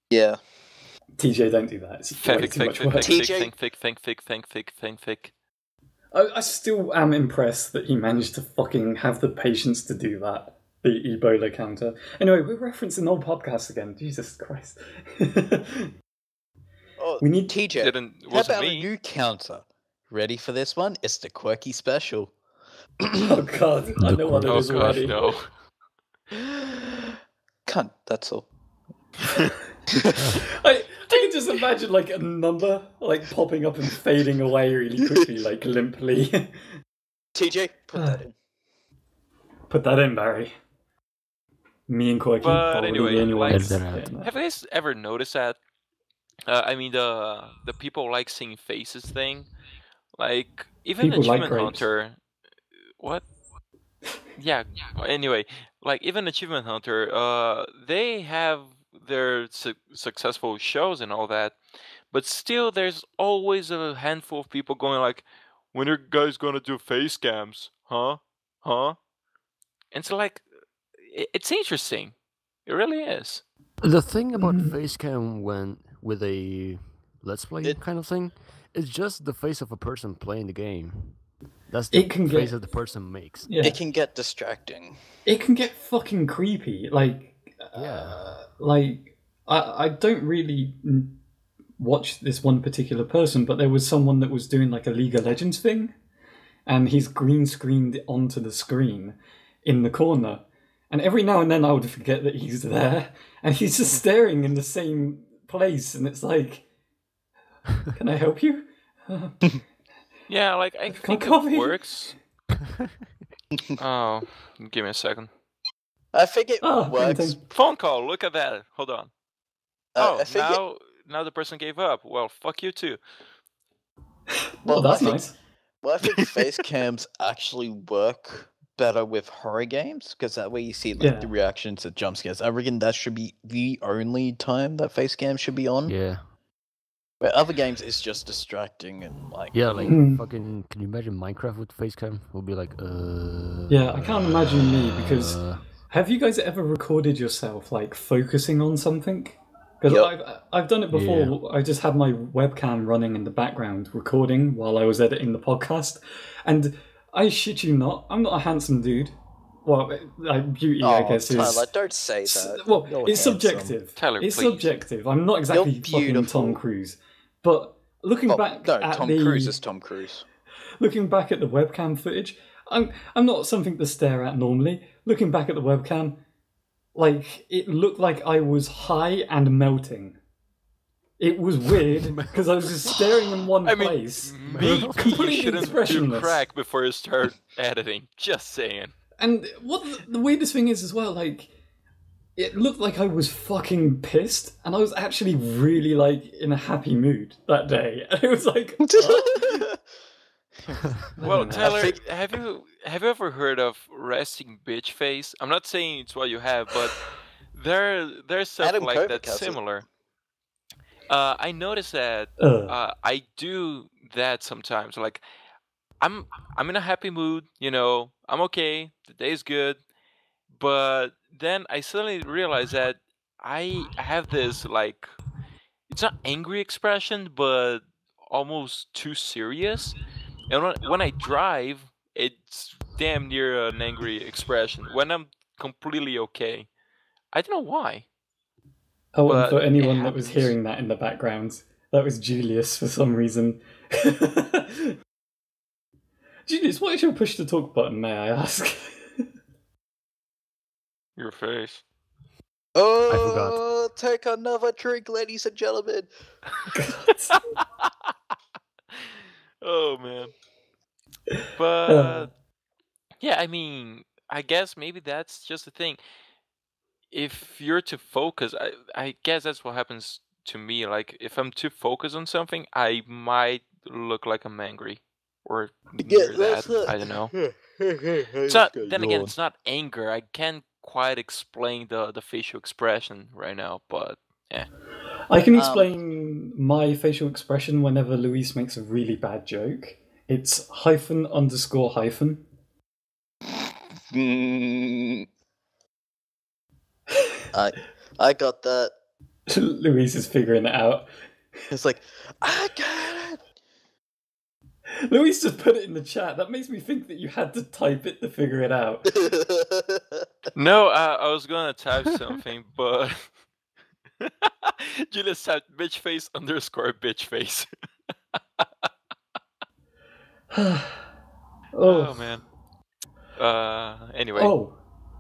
Yeah. TJ, don't do that. It's way too much work. Think. I still am impressed that he managed to fucking have the patience to do that. The Ebola counter. Anyway, we're referencing old podcasts again. Jesus Christ. We need TJ. How about a new counter? Ready for this one? It's the Quirky special. Oh god, I know what it is already. No. Cunt, that's all. I can just imagine like a number like popping up and fading away really quickly, like limply. TJ, put that in. Put that in, Barry. Me and Quirky. But anyway, like, that have you guys ever noticed that? I mean, the people like seeing faces thing. Like, even People like Achievement grapes. Hunter. What? Yeah. Anyway, like even Achievement Hunter, they have their successful shows and all that, but still, there's always a handful of people going like, "When are you guys gonna do face cams? Huh? Huh?" And so, like, it's interesting. It really is. The thing about facecam when with a let's play kind of thing, it's just the face of a person playing the game. That's the face that the person makes. Yeah. It can get distracting. It can get fucking creepy. Like, I don't really watch this one particular person, but there was someone that was doing like a League of Legends thing, and he's green screened onto the screen in the corner. And every now and then I would forget that he's there, and he's just staring in the same place, and it's like, can I help you? Yeah, like, I think it works. Oh, give me a second. I think it works. Phone call, look at that. Hold on. Now the person gave up. Well, fuck you too. Well, that's nice. Well, I think face cams actually work better with horror games, because that way you see like the reactions to jump scares. I reckon that should be the only time that face cam should be on. Yeah. But other games it's just distracting and like fucking. Can you imagine Minecraft with facecam? We'll be like, Yeah, I can't imagine me, because have you guys ever recorded yourself like focusing on something? Because I've done it before. Yeah. I just had my webcam running in the background recording while I was editing the podcast, and I shit you not, I'm not a handsome dude. Well, beauty, I guess, Tyler, is... don't say that. Well, You're it's handsome. Subjective. Tyler, it's please. Subjective. I'm not exactly fucking Tom Cruise. But looking back at Tom Cruise is Tom Cruise. Looking back at the webcam footage, I'm not something to stare at normally. Looking back at the webcam, like, it looked like I was high and melting. It was weird because I was just staring in one place. Maybe completely you shouldn't expressionless. do crack before you start editing. Just saying. And what the weirdest thing is as well, like, it looked like I was fucking pissed, and I was actually really, like, in a happy mood that day. And it was like, well, Tyler, have you ever heard of resting bitch face? I'm not saying it's what you have, but there's something like that similar. I noticed that I do that sometimes. Like, I'm in a happy mood, I'm okay, the day's good, but then I suddenly realize that I have this, like, it's not angry expression, but almost too serious. And when I drive, it's damn near an angry expression. When I'm completely okay, I don't know why. Oh, and for anyone that was hearing that in the background, that was Julius for some reason. Julius, what is your push to talk button, may I ask? Your face. Oh, I forgot. Take another drink, ladies and gentlemen. Oh, man. But, yeah, I mean, I guess maybe that's just the thing. If you're too focused, I guess that's what happens to me. Like, if I'm too focused on something, I might look like I'm angry. Or near that. I don't know. It's not, then again, it's not anger. I can't quite explain the facial expression right now, but yeah. I can explain my facial expression whenever Luis makes a really bad joke. It's __. I got that. Louise is figuring it out. It's like, I got it! Louise just put it in the chat. That makes me think that you had to type it to figure it out. No, I was gonna type something, but Julius typed bitchface _ bitchface. Oh man. Anyway. Oh,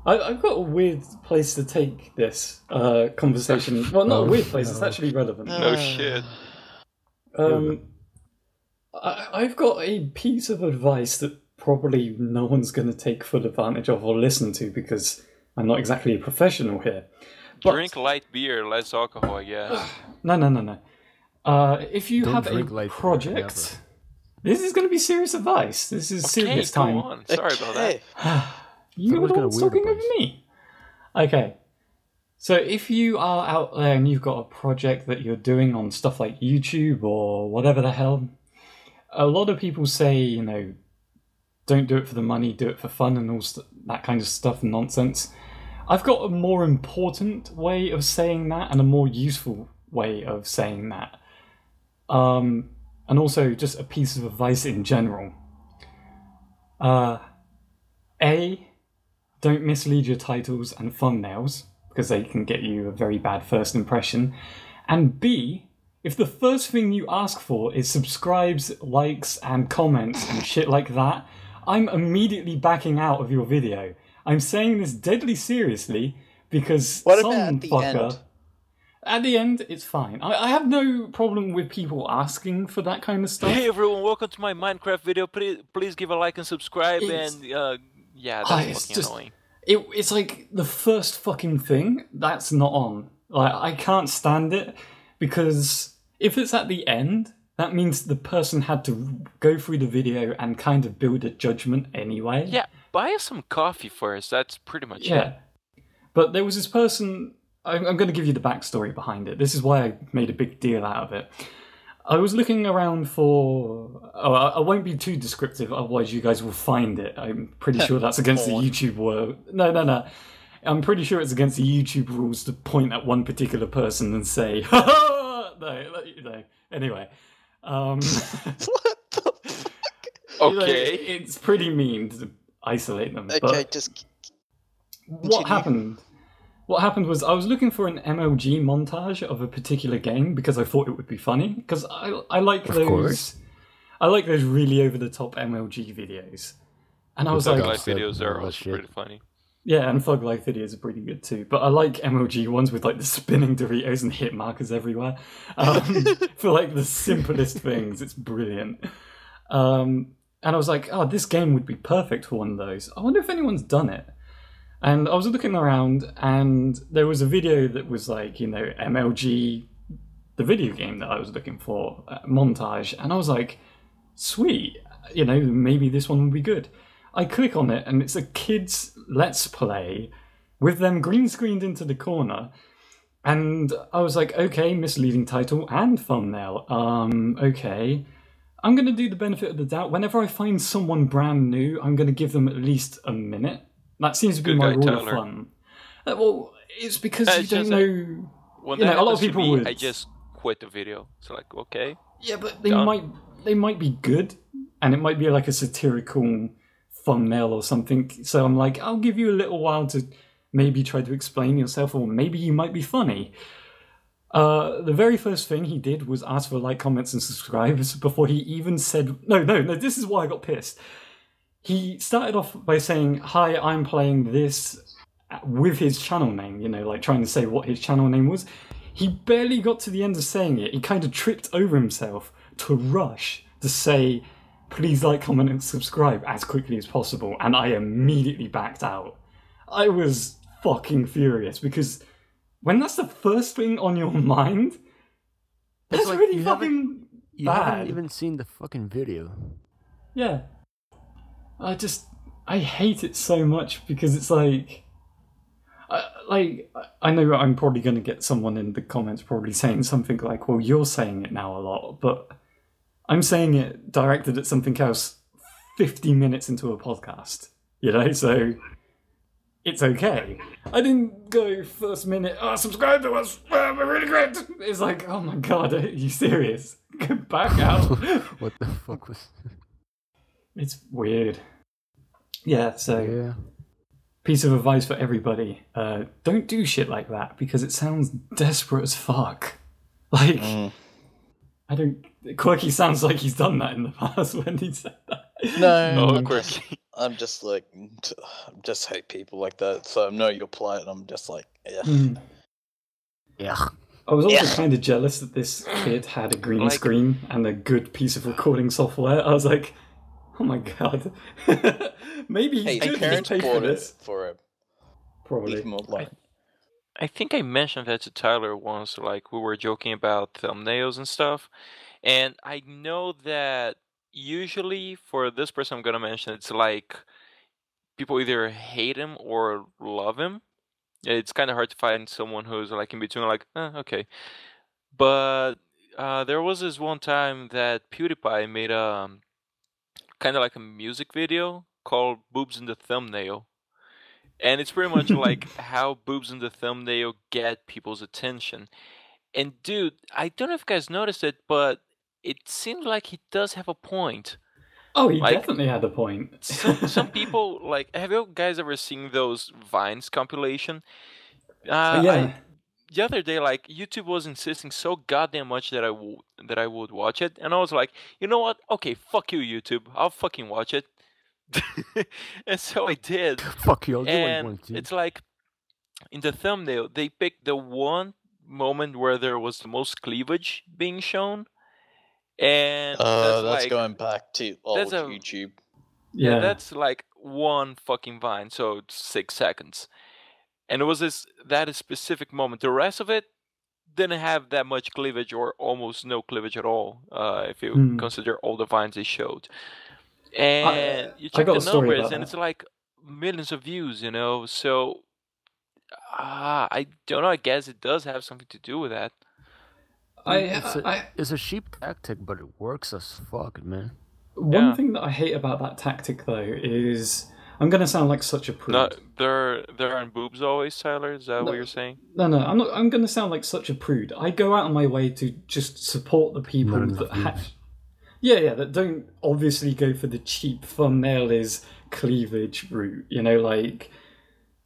I've got a weird place to take this conversation. Well, not a weird place. It's actually relevant. No shit. I've got a piece of advice that probably no one's going to take full advantage of or listen to because I'm not exactly a professional here. But... Drink light beer, less alcohol, I guess. No. If you have a project, this is going to be serious advice. This is serious time. Go on. Sorry about that. You were the one talking over me. Okay. So if you are out there and you've got a project that you're doing on stuff like YouTube or whatever the hell, a lot of people say, you know, don't do it for the money, do it for fun and all that kind of stuff and nonsense. I've got a more important way of saying that and a more useful way of saying that. And also just a piece of advice in general. A, don't mislead your titles and thumbnails because they can get you a very bad first impression. And B, if the first thing you ask for is subscribes, likes, and comments and shit like that, I'm immediately backing out of your video. I'm saying this deadly seriously because what some about at the fucker... end? At the end, it's fine. I have no problem with people asking for that kind of stuff. Hey everyone, welcome to my Minecraft video. Please give a like and subscribe yeah, that's fucking annoying. It's like the first fucking thing that's not on. Like, I can't stand it because if it's at the end, that means the person had to go through the video and kind of build a judgment anyway. Yeah, buy us some coffee first. That's pretty much it. Yeah. But there was this person... I'm going to give you the backstory behind it. This is why I made a big deal out of it. I was looking around for... Oh, I won't be too descriptive, otherwise you guys will find it. I'm pretty sure that's against the YouTube word. No. I'm pretty sure it's against the YouTube rules to point at one particular person and say, ha ha! No. Anyway. What the fuck? Okay. It's pretty mean to isolate them. Okay, but just... What happened was I was looking for an MLG montage of a particular game because I thought it would be funny. Because I like those... I like those really over-the-top MLG videos. And I was like... Thug Life videos are also pretty funny. Yeah, and Thug Life videos are pretty good too. But I like MLG ones with like the spinning Doritos and hit markers everywhere. For like the simplest things, it's brilliant. And I was like, oh, this game would be perfect for one of those. I wonder if anyone's done it. And I was looking around and there was a video that was like, you know, MLG, the video game that I was looking for, montage. And I was like, sweet, you know, maybe this one would be good. I click on it and it's a kid's Let's Play with them green screened into the corner. And I was like, okay, misleading title and thumbnail. Okay. I'm going to do the benefit of the doubt. Whenever I find someone brand new, I'm going to give them at least a minute. That seems to be my rule of thumb. Well, it's because you don't know... When you know, a lot of people would... I just quit the video. So like, okay. Yeah, but they might be good, and it might be like a satirical thumbnail or something. So I'm like, I'll give you a little while to maybe try to explain yourself, or maybe you might be funny. The very first thing he did was ask for like, comments, and subscribes before he even said... No, this is why I got pissed. He started off by saying, hi, I'm playing this with his channel name, you know, like trying to say what his channel name was. He barely got to the end of saying it. He kind of tripped over himself to rush to say, please like, comment, and subscribe as quickly as possible. And I immediately backed out. I was fucking furious because when that's the first thing on your mind, that's like really fucking bad. You haven't even seen the fucking video. Yeah. I hate it so much because it's like, I know I'm probably going to get someone in the comments probably saying something like, well, you're saying it now a lot, but I'm saying it directed at something else 50 minutes into a podcast, you know? So it's okay. I didn't go first minute, subscribe to us, we're really great. It's like, oh my god, are you serious? Go back out. What the fuck was... It's weird. Yeah, so piece of advice for everybody. Don't do shit like that because it sounds desperate as fuck. Like, I don't... Quirky sounds like he's done that in the past when he said that. No, Quirky. I'm just like, I just hate people like that. So I know your plight, and I'm just like, Yeah. I was also kind of jealous that this kid had a green screen and a good piece of recording software. I was like, oh my god. Maybe he should just pay for this. For him. Probably. I think I mentioned that to Tyler once, like we were joking about thumbnails and stuff. And I know that usually for this person I'm gonna mention, it's like people either hate him or love him. It's kind of hard to find someone who's like in between, like, okay. But there was this one time that PewDiePie made a kind of like a music video called Boobs in the Thumbnail. And it's pretty much like how boobs in the thumbnail get people's attention. And dude, I don't know if you guys noticed it, but it seems like he does have a point. Oh, he definitely had a point. some people, like, have you guys ever seen those Vines compilation? Yeah. The other day, like, YouTube was insisting so goddamn much that I would watch it, and I was like, you know what? Okay, fuck you, YouTube. I'll fucking watch it. And so I did. Fuck you, I'll do what you want to. It's like, in the thumbnail, they picked the one moment where there was the most cleavage being shown. And that's like, going back to old YouTube. Yeah, that's like one fucking Vine, so it's 6 seconds. And it was that specific moment. The rest of it didn't have that much cleavage or almost no cleavage at all, if you consider all the Vines they showed. And you check the numbers, and it's like millions of views, you know? So, I don't know, I guess it does have something to do with that. It's a cheap tactic, but it works as fuck, man. One thing that I hate about that tactic, though, is... I'm going to sound like such a prude. No, there aren't boobs always, Tyler? Is that what you're saying? No, I'm not. I'm going to sound like such a prude. I go out of my way to just support the people that that don't obviously go for the cheap thumbnail is cleavage route. You know, like,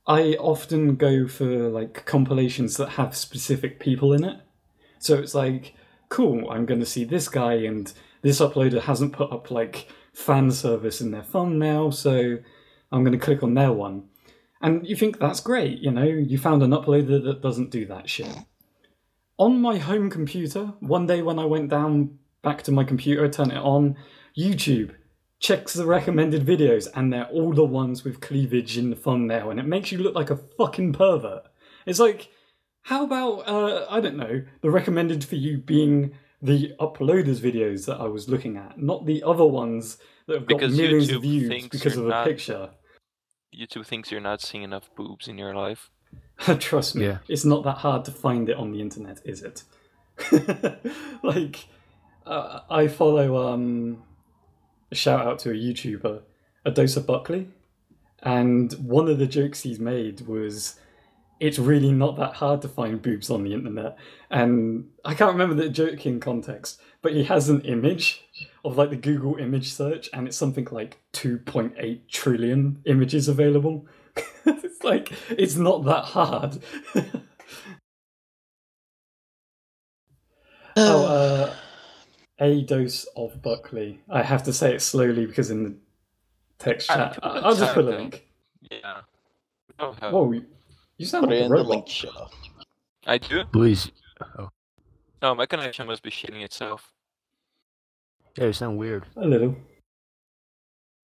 I often go for, like, compilations that have specific people in it. So it's like, cool, I'm going to see this guy, and this uploader hasn't put up, like, fan service in their thumbnail, so I'm going to click on their one. And you think that's great, you know, you found an uploader that doesn't do that shit. On my home computer, one day when I went back to my computer, turn it on, YouTube checks the recommended videos, and they're all the ones with cleavage in the thumbnail, and it makes you look like a fucking pervert. It's like, how about, I don't know, the recommended for you being the uploaders videos that I was looking at, not the other ones that have got millions of views because of a picture. YouTube thinks you're not seeing enough boobs in your life. Trust me, it's not that hard to find it on the internet, is it? Like, I follow, a shout out to a YouTuber, ADoseOfBuckley, and one of the jokes he's made was, it's really not that hard to find boobs on the internet. And I can't remember the joke in context, but he has an image of like the Google image search, and it's something like 2.8 trillion images available. It's like, it's not that hard. ADoseOfBuckley. I have to say it slowly because in the text chat, I'll just put a link. Yeah. Whoa, you sound like a robot. I do? Please. Oh, my connection must be shitting itself. Yeah, you sound weird. A little.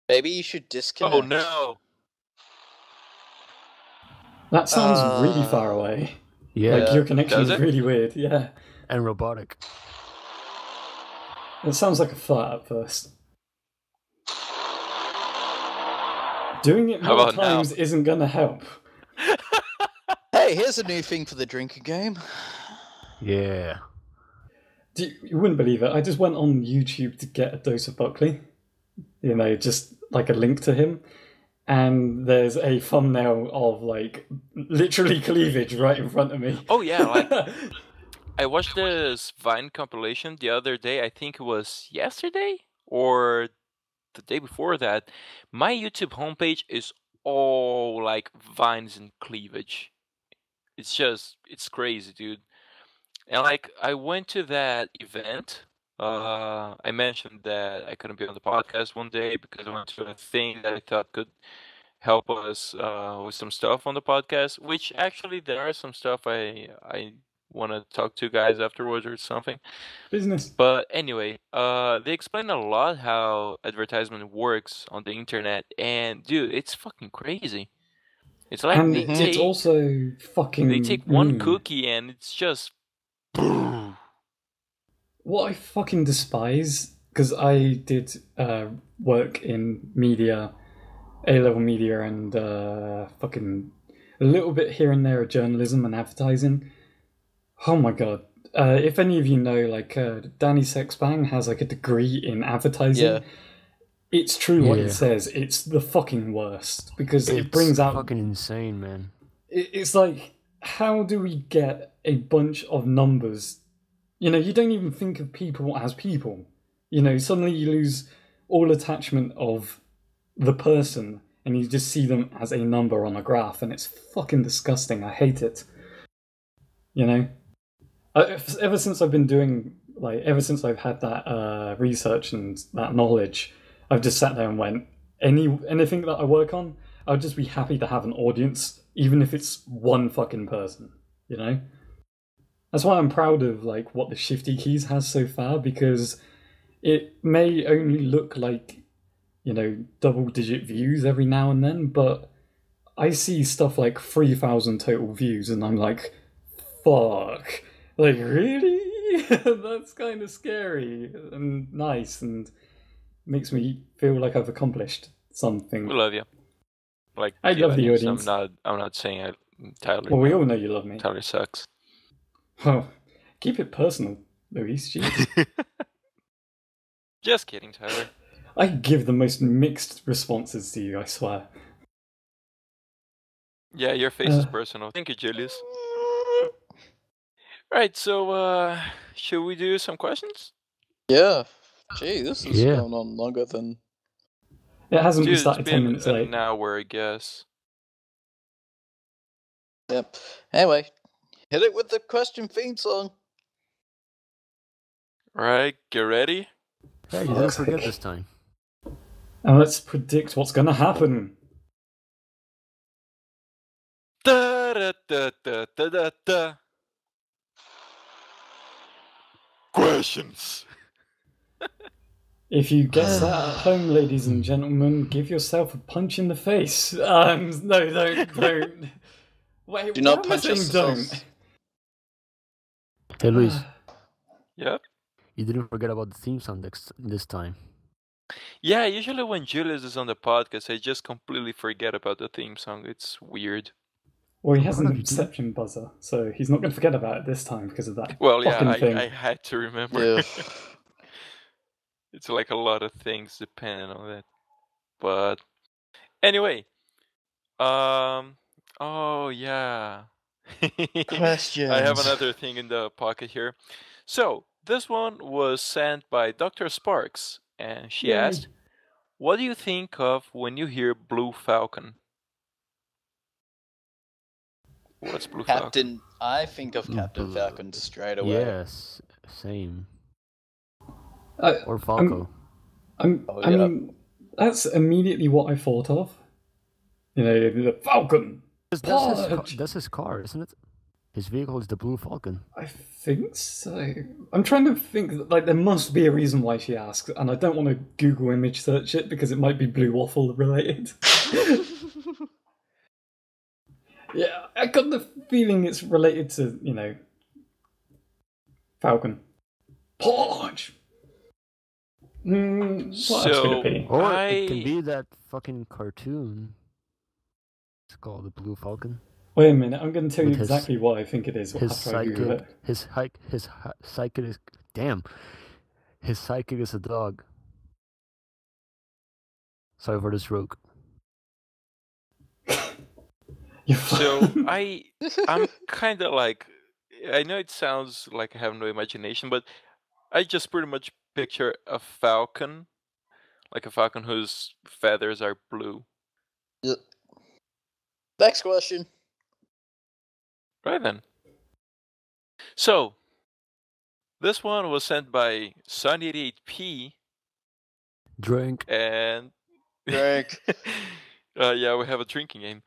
Maybe you should disconnect. Oh no! That sounds really far away. Yeah. Like your connection is really weird, yeah. And robotic. It sounds like a fart at first. Doing it more times isn't gonna help. Hey, here's a new thing for the drinker game. Yeah. You wouldn't believe it. I just went on YouTube to get ADoseOfBuckley. You know, just like a link to him. and there's a thumbnail of like literally cleavage right in front of me. Oh yeah, like I watched this Vine compilation the other day. I think it was yesterday or the day before that. My YouTube homepage is all like vines and cleavage. It's crazy, dude. And like I went to that event. I mentioned that I couldn't be on the podcast one day because I went to a thing that I thought could help us with some stuff on the podcast. Which actually there are some stuff I want to talk to guys afterwards or something. Business. But anyway, they explain a lot how advertisement works on the internet, and dude, it's fucking crazy. It's like and it's also fucking. They take one cookie and it's just. What I fucking despise, because I did work in media, A-level media, and fucking a little bit here and there of journalism and advertising. Oh my god. If any of you know, like, Danny Sexbang has like a degree in advertising. Yeah. It's true what he says. It's the fucking worst, because it brings out... It's fucking insane, man. It's like, how do we get a bunch of numbers? You know, you don't even think of people as people. You know, suddenly you lose all attachment of the person, and you just see them as a number on a graph, and it's fucking disgusting. I hate it. You know? Ever since I've been doing, like, ever since I've had that research and that knowledge, I've just sat there and went, anything that I work on, I'll just be happy to have an audience, even if it's one fucking person, you know? That's why I'm proud of, like, what the Shifty keys has so far, because it may only look like, you know, double-digit views every now and then, but I see stuff like 3,000 total views, and I'm like, fuck. Like, really? That's kind of scary and nice, and makes me feel like I've accomplished something. We love you. Like, I love the audience. I'm not saying Tyler. Well, we all know you love me. Tyler sucks. Oh, keep it personal, Luis. Jeez. Just kidding, Tyler. I give the most mixed responses to you, I swear. Yeah, your face is personal. Thank you, Julius. Right, so should we do some questions? Yeah. Gee, this is going on longer than... It hasn't been started 10 minutes late. An hour, I guess. Yep. Anyway, hit it with the question theme song. Alright, get ready. Hey, you didn't forget this time. And let's predict what's gonna happen. Da da da da da da da. Questions. If you guess that at home, ladies and gentlemen, give yourself a punch in the face. No, don't. Wait, do not punch yourself. Don't. Hey, Luis. Yep. You didn't forget about the theme song this time. Yeah, usually when Julius is on the podcast, I just completely forget about the theme song. It's weird. Well, he has an Inception buzzer, so he's not going to forget about it this time because of that. Well, fucking thing. I had to remember. Yeah. It's like a lot of things depending on that. But anyway, oh yeah. Questions. I have another thing in the pocket here. So this one was sent by Dr. Sparks, and she asked, "What do you think of when you hear Blue Falcon?" What's Blue Falcon? I think of Captain Falcon straight away. Yes, same. Or Falco. I mean, that's immediately what I thought of. You know, the Falcon. That's his car, isn't it? His vehicle is the Blue Falcon. I think so. I'm trying to think, like, there must be a reason why she asked, and I don't want to Google image search it because it might be Blue Waffle related. Yeah, I got the feeling it's related to, you know, Falcon. Punch! What else could it be? Or it can be that fucking cartoon. It's called the Blue Falcon. Wait a minute, I'm going to tell you exactly what I think it is. His sidekick is... Damn. His sidekick is a dog. Sorry for the stroke. So I'm kind of like, I know it sounds like I have no imagination, but I just pretty much picture a falcon, like a falcon whose feathers are blue. Next question. Right then. So, this one was sent by Sun88P. Drink. And... Drink. Yeah, we have a drinking game.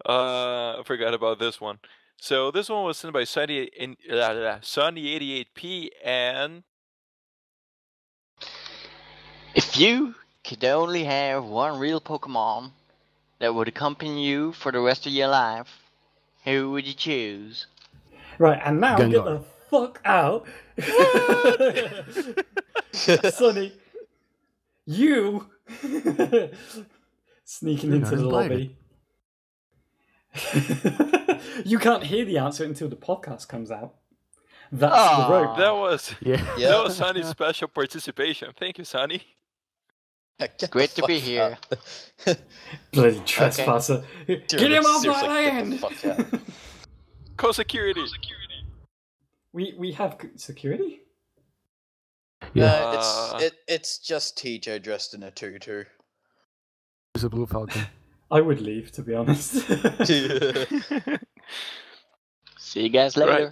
I forgot about this one. So, this one was sent by Sunny88P and... If you could only have one real Pokemon that would accompany you for the rest of your life, who would you choose? Right, and now Gengar. get the fuck out. Sonny, you sneaking into the lobby. You can't hear the answer until the podcast comes out. That's the rope. That was that was Sunny's special participation. Thank you, Sunny. Great to be here. Bloody trespasser. Okay. Get him off my land! Call security. We have security? It's just TJ dressed in a tutu. It's a blue falcon. I would leave, to be honest. See you guys later. Right.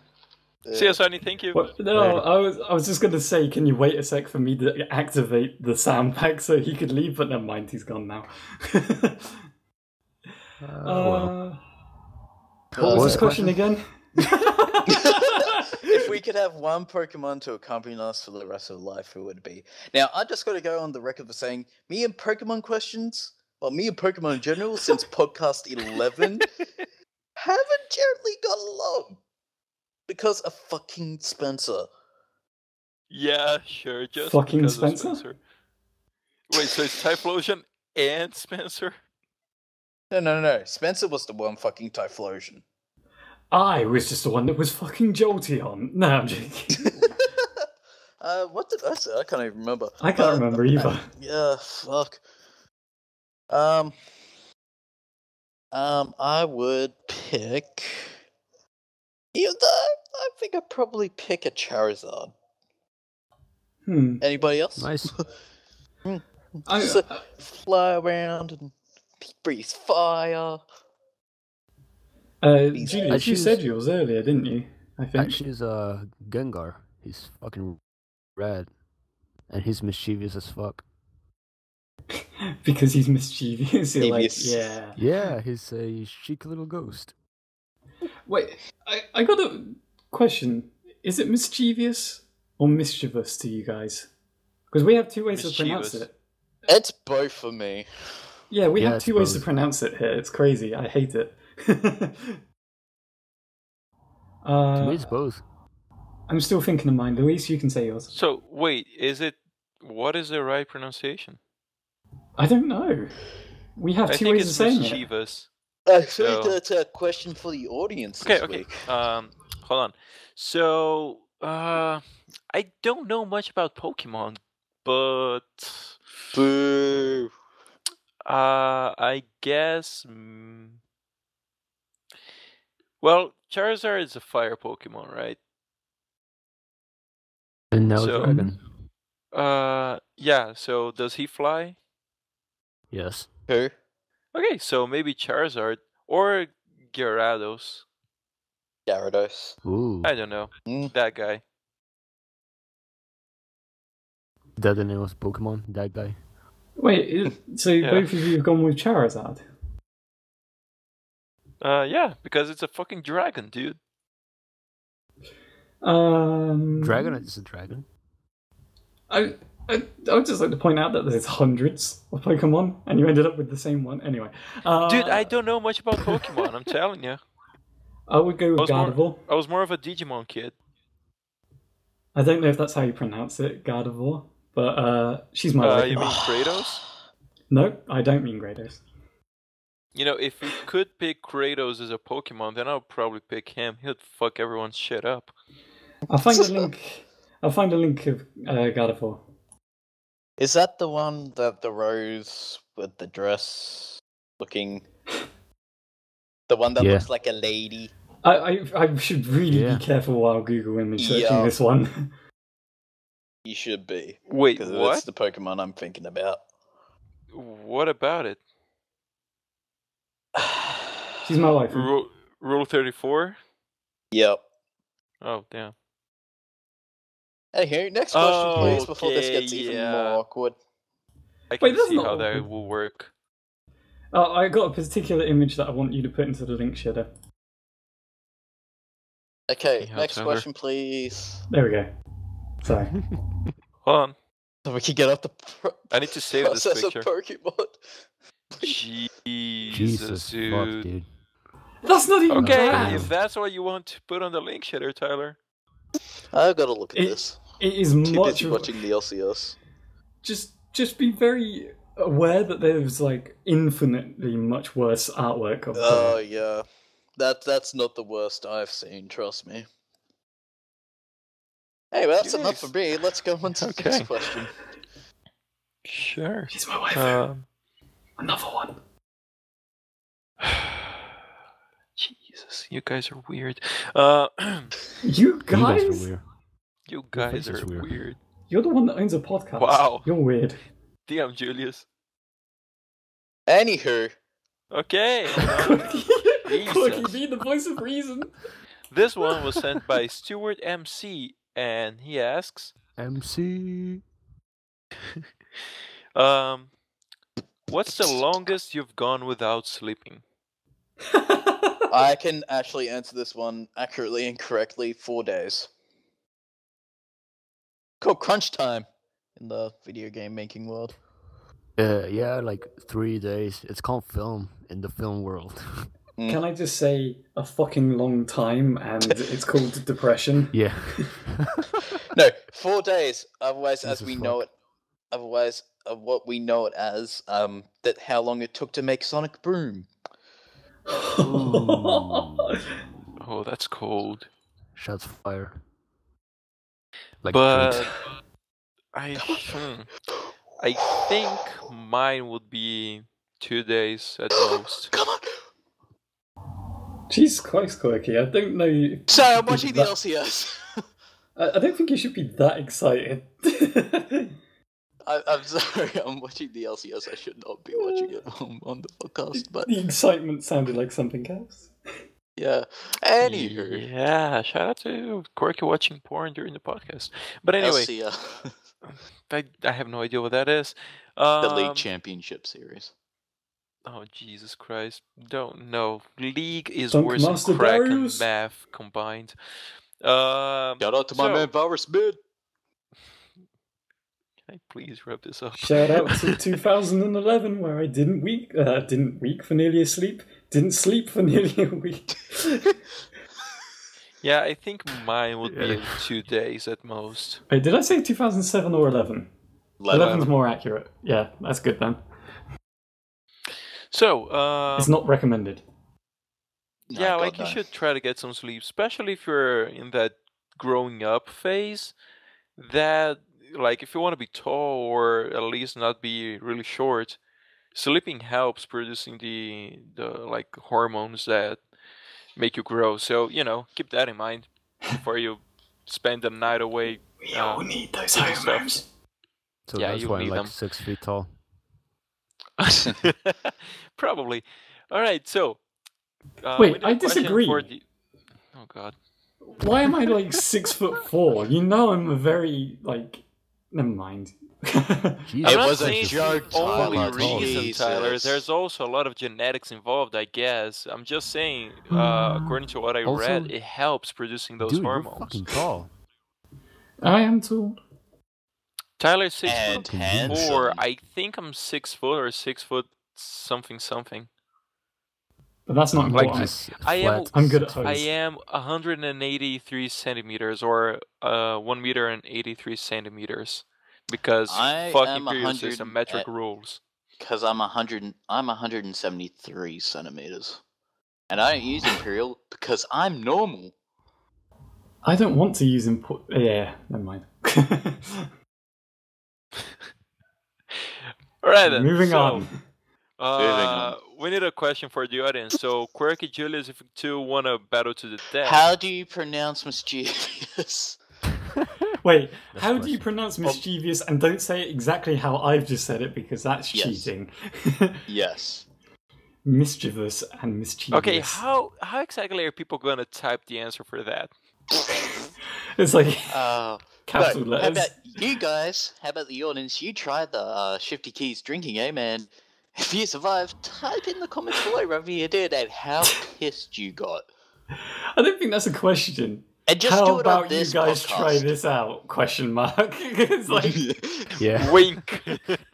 See you, Sunny. Thank you. What? No, I was just gonna say, can you wait a sec for me to activate the sound pack so he could leave? But never mind, he's gone now. What was this question again? If we could have one Pokemon to accompany us for the rest of life, who would it be? Now, I just got to go on the record for saying, me and Pokemon in general, since podcast 11, haven't generally got along. Because of fucking Spencer. Yeah, sure. Just fucking Spencer? Wait, so it's Typhlosion and Spencer? No. Spencer was the one fucking Typhlosion. I was just the one that was fucking Jolteon. No, I'm joking. What did I say? I can't even remember. I can't remember either. Yeah, fuck. I would pick... Even though I think I'd probably pick a Charizard. Anybody else? Nice. Just fly around and breathe fire. Julius, you said yours earlier, didn't you? I think. I choose Gengar. He's fucking rad. And he's mischievous as fuck. Because he's mischievous? You're like, yeah. Yeah, he's a chic little ghost. Wait, I got a question. Is it mischievous or mischievous to you guys? Because we have two ways to pronounce it. It's both for me. Yeah, we have two ways to pronounce it here. It's crazy. I hate it. To me, it's both. I'm still thinking of mine. Luis, you can say yours. So, wait, what is the right pronunciation? I don't know. We have two ways of saying mischievous. I think that's a question for the audience. Okay. Hold on. So, I don't know much about Pokemon, but boo. I guess. Well, Charizard is a fire Pokemon, right? And now dragon. Yeah. So does he fly? Yes. Who? Okay, so maybe Charizard or Gyarados. Ooh. I don't know. That guy. Is that the name of Pokemon? That guy? Wait, so both of you have gone with Charizard? Yeah, because it's a fucking dragon, dude. Dragon is a dragon. I would just like to point out that there's hundreds of Pokemon, and you ended up with the same one. Anyway. Dude, I don't know much about Pokemon, I'm telling you. I would go with Gardevoir. I was more of a Digimon kid. I don't know if that's how you pronounce it, Gardevoir, but she's my You mean Kratos? No, I don't mean Kratos. You know, if we could pick Kratos as a Pokemon, then I'll probably pick him. He'd fuck everyone's shit up. I'll find a link. I'll find a link of Gardevoir. Is that the one that the rose with the dress looking? The one that looks like a lady. I should really be careful while Google image searching this one. You should be. Wait, what? That's the Pokemon I'm thinking about. What about it? She's my wife. Rule 34? Yep. Oh, damn. Anywho, next question, please, before this gets even more awkward. I can see how that will work. I got a particular image that I want you to put into the link shader. Okay, next question, please. There we go. Sorry. Hold on. So we can get up the I need to save this picture. Of Pokemon. Jesus, dude. That's not even bad. If that's what you want to put on the link shader, Tyler. I've got to look at this. It is too busy watching the LCS. Just be very aware that there's like infinitely much worse artwork up there. Oh yeah, that's not the worst I've seen. Trust me. Anyway, that's enough for me. Let's go on to the next question. Sure. She's my wife. Another one. Jesus, you guys are weird. You guys? You guys are weird. You're the one that owns a podcast. Wow. You're weird. Damn, Julius. Anywho. Okay. Quirky, be the voice of reason. This one was sent by Stuart MC, and he asks... MC... what's the longest you've gone without sleeping? I can actually answer this one accurately and correctly. 4 days. Called crunch time in the video game making world. Yeah, like 3 days. It's called film in the film world. Can I just say a fucking long time, and it's called depression? Yeah. No, 4 days. Otherwise, as we know it. Otherwise, what we know it as, that how long it took to make Sonic Boom. Oh, that's cold. Shots fire. But I think mine would be 2 days at most. Come on. Jesus Christ, Quirky, I don't know. Sorry, I'm watching the LCS. I don't think you should be that excited. I'm sorry, I'm watching the LCS. I should not be watching it on the podcast. But the excitement sounded like something else. Yeah. Anywho. Yeah, shout out to Quirky watching porn during the podcast. But anyway, I have no idea what that is. The League Championship Series. Oh, Jesus Christ. Don't know. League is Dunk worse than Master crack Darius. and math combined. Shout out to my man Virus Mid. Can I please wrap this up? Shout out to 2011, where I didn't sleep for nearly a week. Yeah, I think mine would be 2 days at most. Wait, did I say 2007 or 11? 11's more accurate. Yeah, that's good then. So, it's not recommended. Yeah, like you should try to get some sleep, especially if you're in that growing up phase. That, like, if you want to be tall or at least not be really short, sleeping helps producing the like hormones that make you grow. So, keep that in mind before you spend the night away. We all need those hormones. So yeah, that's why I'm like 6 feet tall. Probably. All right, so wait, I disagree. Oh God. Why am I like 6'4"? You know I'm a very Never mind. It was a joke. Only reason, Tyler. There's also a lot of genetics involved, I guess. I'm just saying, according to what I read, it helps producing those hormones. You're fucking tall. I am tall. Tyler's 6'4". I think I'm 6 foot or 6 foot something. But that's not important. I'm good at heights. I am 183 centimeters or 1 meter and 83 centimeters because fucking Imperial system metric rules. Because I'm 173 centimeters, and I don't use Imperial because I'm normal. I don't want to use Yeah, never mind. All right then. Moving on. We need a question for the audience. So, Quirky, Julius, if you two want to battle to the death. How do you pronounce mischievous? Wait, how do you pronounce mischievous? And don't say it exactly how I've just said it, because that's cheating. Yes. Mischievous and mischievous. Okay, how exactly are people going to type the answer for that? It's like capital letters. How about you guys? How about the audience? You try the Shifty Keys drinking game, and if you survive, type in the comments below whether you did and how pissed you got. I don't think that's a question. And just how do it about on this you guys podcast. Try this out? Question mark. It's like, yeah. Wink.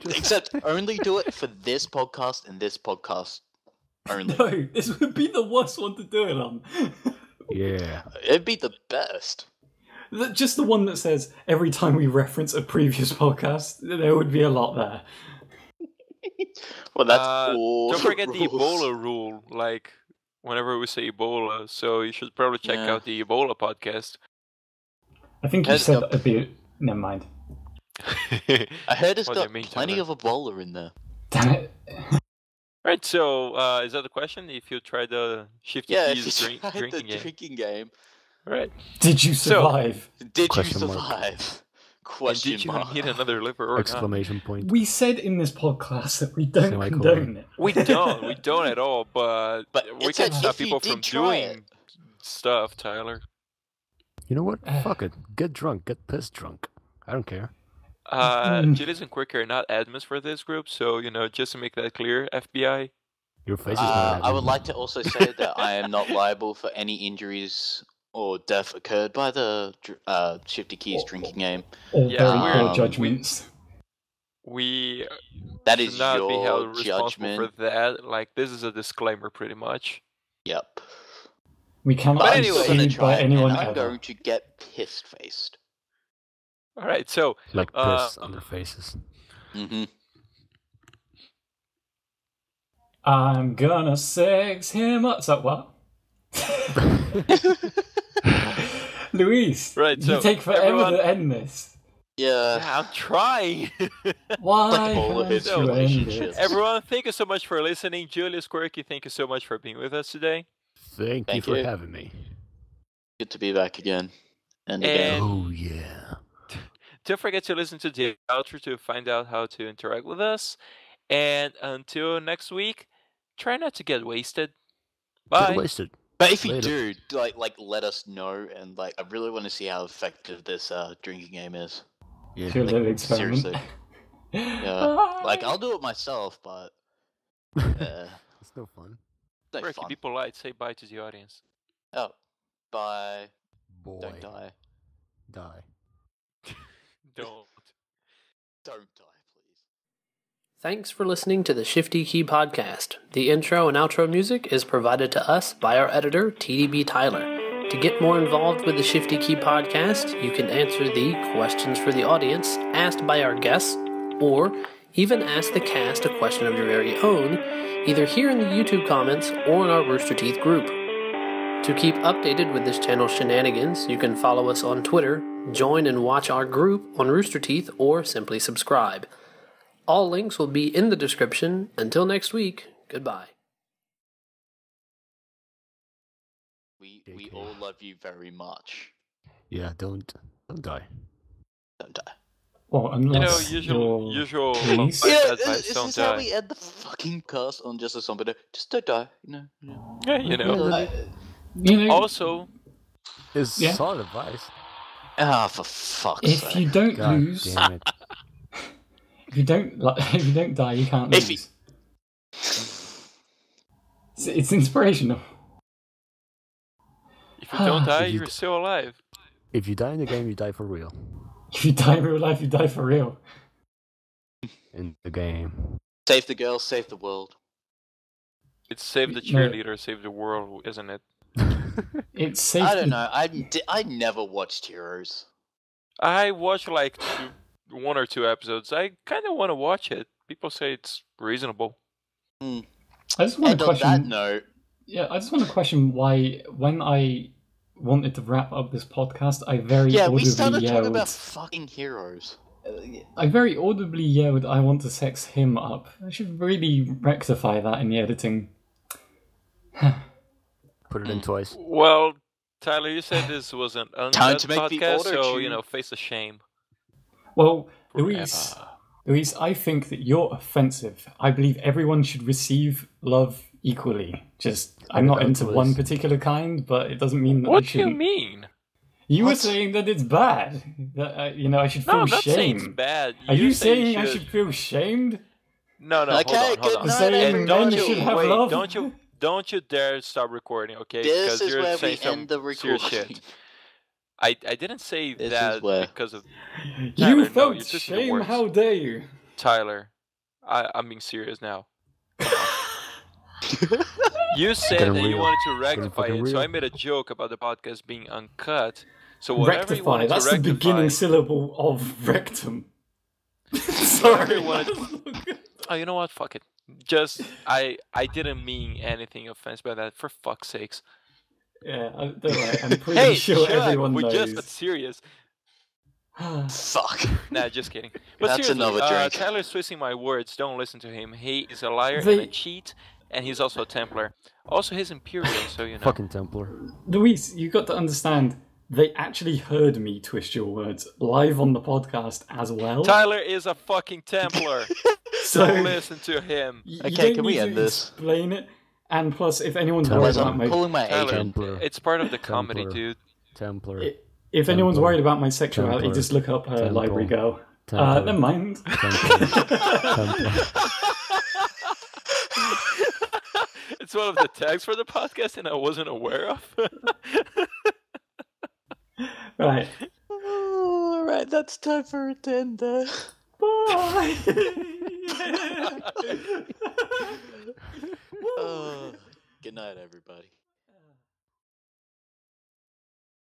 Except only do it for this podcast and this podcast only. No, this would be the worst one to do it on. Yeah. It'd be the best. Just the one that says every time we reference a previous podcast, there would be a lot there. Well, that's all. Don't forget the Ebola rule. Like, whenever we say Ebola, so you should probably check out the Ebola podcast. I think you said a bit. Never mind. I heard it's got plenty of Ebola in there. Damn it. Right, so is that the question? If you try the Shifty Keys drinking game. Right. Did you survive? Did you survive? Question did you mark. need another liver or Exclamation not? point. We said in this podcast that we don't condone it. We don't at all, but we can stop people from doing stuff, Tyler. You know what? Fuck it. Get drunk. Get pissed drunk. I don't care. Julius and Quirky are not admins for this group, so, just to make that clear, FBI. Your face is not I would like to also say that I am not liable for any injuries or death occurred by the Shifty Keys drinking game. Or very poor judgments. We that is should not your be held responsible judgment. for that. Like, this is a disclaimer, pretty much. Yep. We cannot be sued by anyone I'm ever. going to get pissed-faced. All right, so like piss on their faces. Mm-hmm. I'm gonna sex him up. So what? Luis, right, so you take forever to end this. Yeah, I'm trying. Why can't you end it? Everyone, thank you so much for listening. Julius, Quirky, thank you so much for being with us today. Thank you for having me. Good to be back again. And again. Oh, yeah. Don't forget to listen to the outro to find out how to interact with us. And until next week, try not to get wasted. Bye. Get wasted. But if you do, like, let us know, and I really want to see how effective this drinking game is. Yeah. Seriously. Yeah. I'll do it myself, but it's no fun. Quirky, be polite. Say bye to the audience. Oh, bye. Boy. Don't die. Die. Don't die, please. Thanks for listening to the Shifty Key Podcast. The intro and outro music is provided to us by our editor, TDBTyler. To get more involved with the Shifty Key Podcast, you can answer the questions for the audience asked by our guests, or even ask the cast a question of your very own, either here in the YouTube comments or in our Rooster Teeth group. To keep updated with this channel's shenanigans, you can follow us on Twitter, join and watch our group on Rooster Teeth, or simply subscribe. All links will be in the description. Until next week, goodbye. We all love you very much. Yeah, don't die. Don't die. Well, unless usual this don't is die. how we end the fucking cast on just a somebody. Just don't die, Yeah, Also, it's solid advice. For fuck's sake. If you don't lose, damn it. if you don't die, you can't lose. It's inspirational. If you don't die, you're still alive. If you die in the game, you die for real. If you die in real life, you die for real. In the game. Save the girl, save the world. It's save the cheerleader, save the world, isn't it? It's safe. I don't know. I never watched Heroes. I watched like one or two episodes. I kind of want to watch it. People say it's reasonable. I just want to question. On that note, I just want to question why, when I wanted to wrap up this podcast, I very audibly we started yelled. talking about fucking Heroes. I very audibly yelled, "I want to sex him up." I should really rectify that in the editing. Put it in twice. Well, Tyler, you said this was an Uncut podcast, so, face the shame. Well, Luis, I think that you're offensive. I believe everyone should receive love equally. I'm not into one particular kind, but it doesn't mean that What I shouldn't. do you mean? You were saying that it's bad. That I should feel No, I'm not saying shame. it's bad. Are you saying I should feel shamed? No, Okay, hold on. Saying men should have love? Don't you dare stop recording, okay? This because is you're where saying we end the serious recording. shit. I didn't say This that is where- because of You Tyler, felt you're twisting the shame. words. How dare you? Tyler. I'm being serious now. You said that you wanted to rectify it, so I made a joke about the podcast being uncut. So whatever you Rectify. wanted That's to the rectify, beginning syllable of rectum. Sorry. Oh, you know what? Fuck it. I didn't mean anything offensive by that. For fuck's sakes. Yeah, don't worry. I'm pretty sure everyone knows. We just got serious. Fuck. Nah, just kidding. But That's seriously, another drink. Tyler's twisting my words. Don't listen to him. He is a liar and a cheat, and he's also a Templar. Also, he's Imperial, so you know. Fucking Templar. Luis, you got to understand. They actually heard me twist your words live on the podcast as well. Tyler is a fucking Templar. So don't listen to him. Okay, can we end this? Explain it. And plus, if anyone's Tyler, worried about I'm my pulling my Tyler, agent. Templar. It's part of the comedy, Templar. dude. Templar. if anyone's Templar. worried about my sexuality, Templar. just look up her Templar. library girl. Templar. Never mind. Templar. It's one of the tags for the podcast, and I wasn't aware of. Right. All right, that's time for it to end. Bye. Good night, everybody.